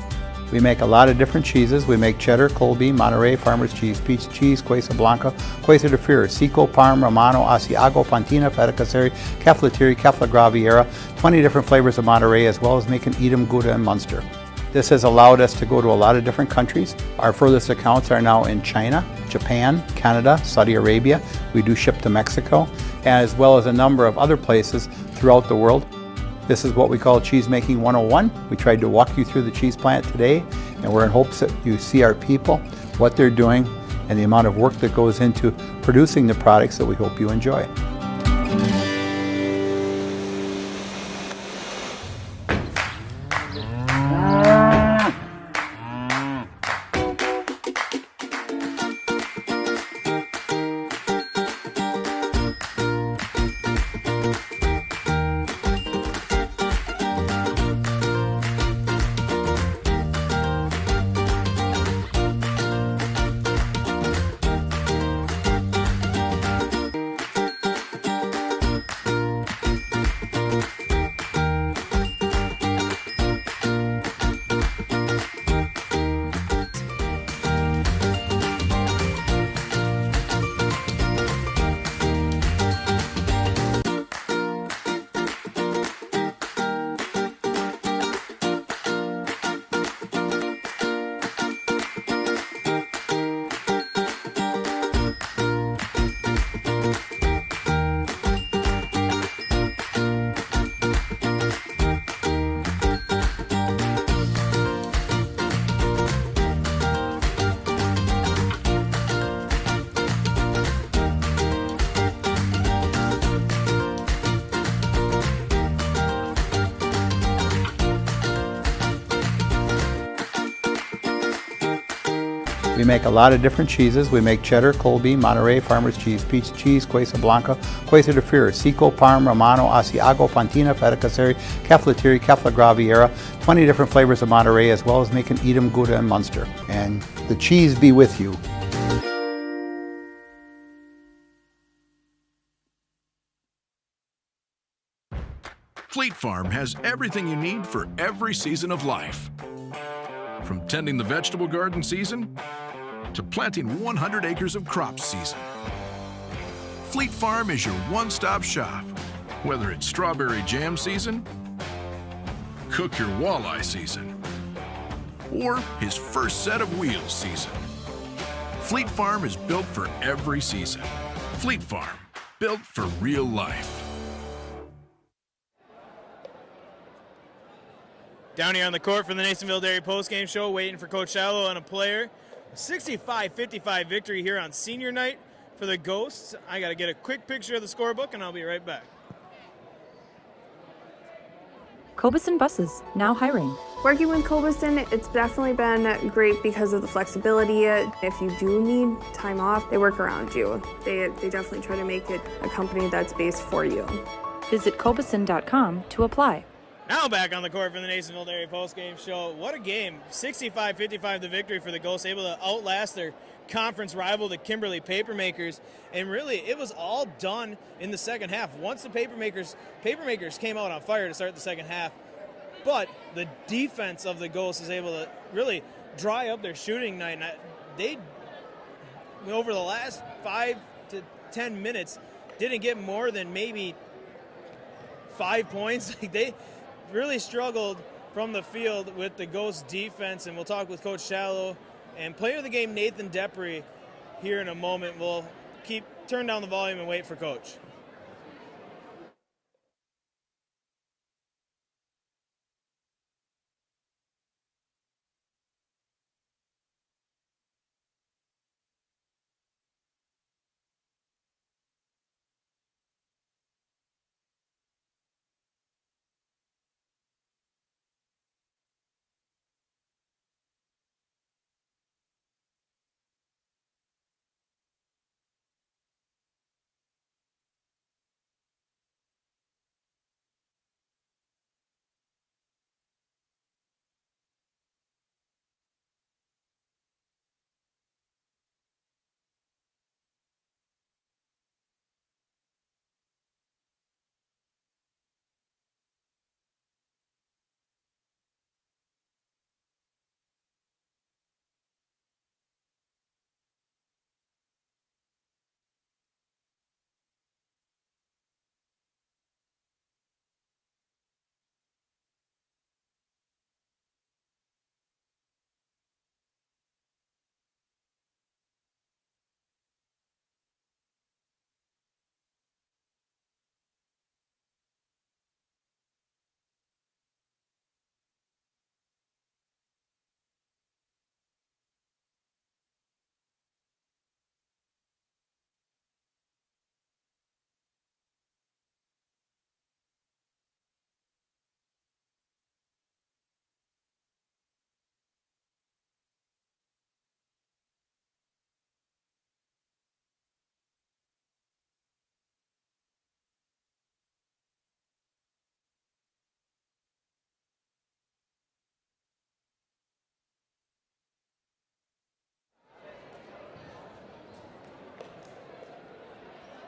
We make a lot of different cheeses. We make cheddar, Colby, Monterey, Farmer's Cheese, Peach Cheese, Quesa Blanca, Quesa de Freer, Seco, Parm, Romano, Asiago, Fontina, Feta Caseri, Cafflatiri, Caffla Graviera, 20 different flavors of Monterey, as well as making Edam, Gouda, and Munster. This has allowed us to go to a lot of different countries. Our furthest accounts are now in China, Japan, Canada, Saudi Arabia. We do ship to Mexico, as well as a number of other places throughout the world. This is what we call Cheese Making 101. We tried to walk you through the cheese plant today, and we're in hopes that you see our people, what they're doing, and the amount of work that goes into producing the products that we hope you enjoy. We make a lot of different cheeses. We make cheddar, Colby, Monterey, Farmer's Cheese, Peach Cheese, Quesa Blanca, Quesa de Freer, Seco, Parm, Romano, Asiago, Fontina, Feta Caseri, Cafflatiri, Caffla Graviera, 20 different flavors of Monterey, as well as making Edam, Gouda, and Munster. And the cheese be with you. Fleet Farm has everything you need for every season of life. From tending the vegetable garden season to planting 100 acres of crops season. Fleet Farm is your one-stop shop. Whether it's strawberry jam season, cook your walleye season, or his first set of wheels season. Fleet Farm is built for every season. Fleet Farm, built for real life. Down here on the court for the Nasonville Dairy postgame show, waiting for Coach Shallow on a player. 65-55 victory here on senior night for the Ghosts. I got to get a quick picture of the scorebook, and I'll be right back. Kaukauna buses, now hiring. Working with Kaukauna, it's definitely been great because of the flexibility. If you do need time off, they work around you. They definitely try to make it a company that's based for you. Visit Kaukauna.com to apply. Now back on the court for the Nasonville Dairy postgame show. What a game. 65-55 the victory for the Ghosts, able to outlast their conference rival, the Kimberly Papermakers. And really, it was all done in the second half. Once the Papermakers came out on fire to start the second half, but the defense of the Ghosts is able to really dry up their shooting night. And they, over the last 5 to 10 minutes, didn't get more than maybe 5 points. They really struggled from the field with the Ghosts defense, and we'll talk with Coach Shallow and player of the game Nathan Depre here in a moment. We'll turn down the volume and wait for Coach.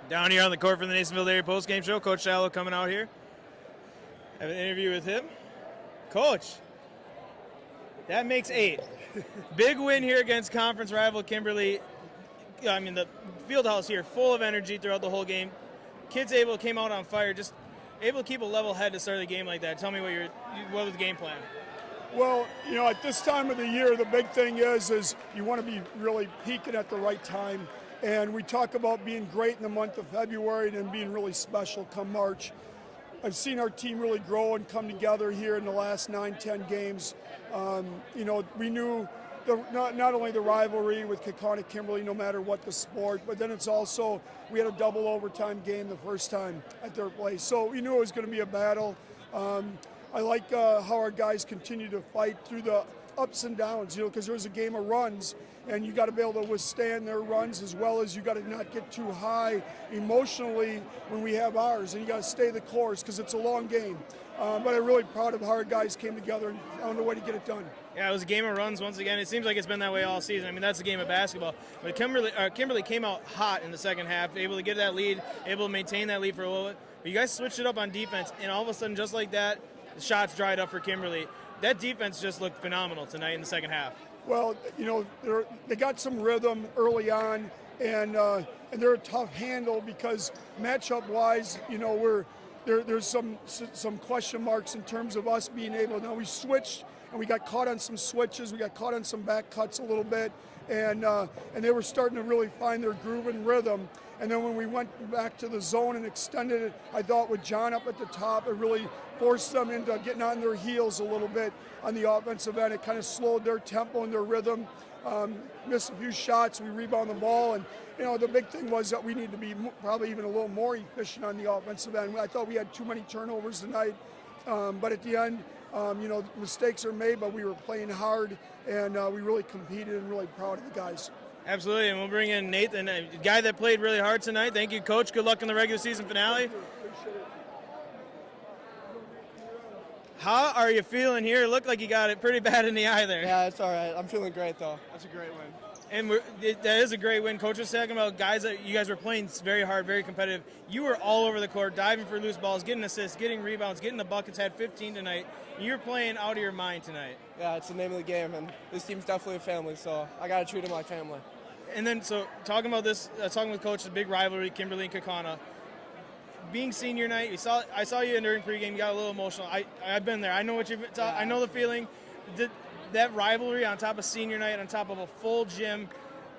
Down here on the court for the Nasonville Dairy postgame show, Coach Shallow coming out here. Have an interview with him. Coach, that makes 8. Big win here against conference rival Kimberly. I mean, the field house here full of energy throughout the whole game. Kids came out on fire, just able to keep a level head to start the game like that. Tell me what was the game plan? Well, at this time of the year, the big thing is you want to be really peaking at the right time. And we talk about being great in the month of February and then being really special come March. I've seen our team really grow and come together here in the last 9-10 games. We knew not only the rivalry with Kaukauna Kimberly, no matter what the sport, but then it's also, we had a double overtime game the first time at their place. So we knew it was going to be a battle. I like how our guys continue to fight through the ups and downs, because there's a game of runs, and you got to be able to withstand their runs as well as you got to not get too high emotionally when we have ours, and you got to stay the course because it's a long game. But I'm really proud of how our guys came together and found a way to get it done. Yeah, it was a game of runs once again. It seems like it's been that way all season. I mean, that's a game of basketball. But Kimberly came out hot in the second half, able to get that lead, able to maintain that lead for a little bit. But you guys switched it up on defense, and all of a sudden, just like that, the shots dried up for Kimberly. That defense just looked phenomenal tonight in the second half. Well, they got some rhythm early on, and they're a tough handle because matchup-wise, there's some question marks in terms of us being able. Now we switched, and we got caught on some switches. We got caught on some back cuts a little bit, and they were starting to really find their groove and rhythm. And then when we went back to the zone and extended it, I thought with John up at the top, it really forced them into getting on their heels a little bit on the offensive end. It kind of slowed their tempo and their rhythm. Missed a few shots, we rebound the ball, and the big thing was that we need to be probably even a little more efficient on the offensive end. I thought we had too many turnovers tonight, but at the end, mistakes are made, but we were playing hard, and we really competed, and really proud of the guys. Absolutely, and we'll bring in Nathan, a guy that played really hard tonight. Thank you, Coach. Good luck in the regular season finale. How are you feeling here? It looked like you got it pretty bad in the eye there. Yeah, it's all right. I'm feeling great, though. That's a great win. And that is a great win. Coach was talking about guys that you guys were playing very hard, very competitive. You were all over the court, diving for loose balls, getting assists, getting rebounds, getting the buckets, had 15 tonight. You were playing out of your mind tonight. Yeah, it's the name of the game, and this team's definitely a family, so I got to treat them like family. And then, so talking about this, talking with Coach, the big rivalry, Kimberly and Kaukauna. Being senior night, I saw you during pregame. You got a little emotional. I've been there. I know what I know the feeling. That rivalry on top of senior night, on top of a full gym.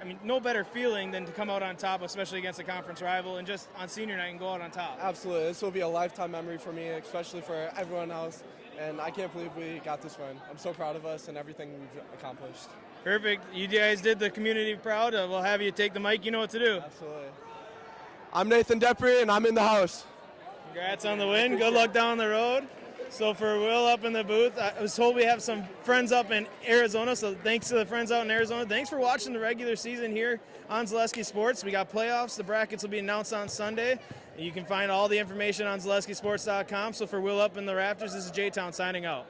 I mean, no better feeling than to come out on top, especially against a conference rival, and just on senior night and go out on top. Absolutely, this will be a lifetime memory for me, especially for everyone else. And I can't believe we got this win. I'm so proud of us and everything we've accomplished. Perfect. You guys did the community proud. We'll have you take the mic. You know what to do. Absolutely. I'm Nathan Depre, and I'm in the house. Congrats on the win. Good luck down the road. So for Will up in the booth, I was told we have some friends up in Arizona, so thanks to the friends out in Arizona. Thanks for watching the regular season here on Zaleski Sports. We got playoffs. The brackets will be announced on Sunday. You can find all the information on ZaleskiSports.com. So for Will up in the Raptors, this is J-Town signing out.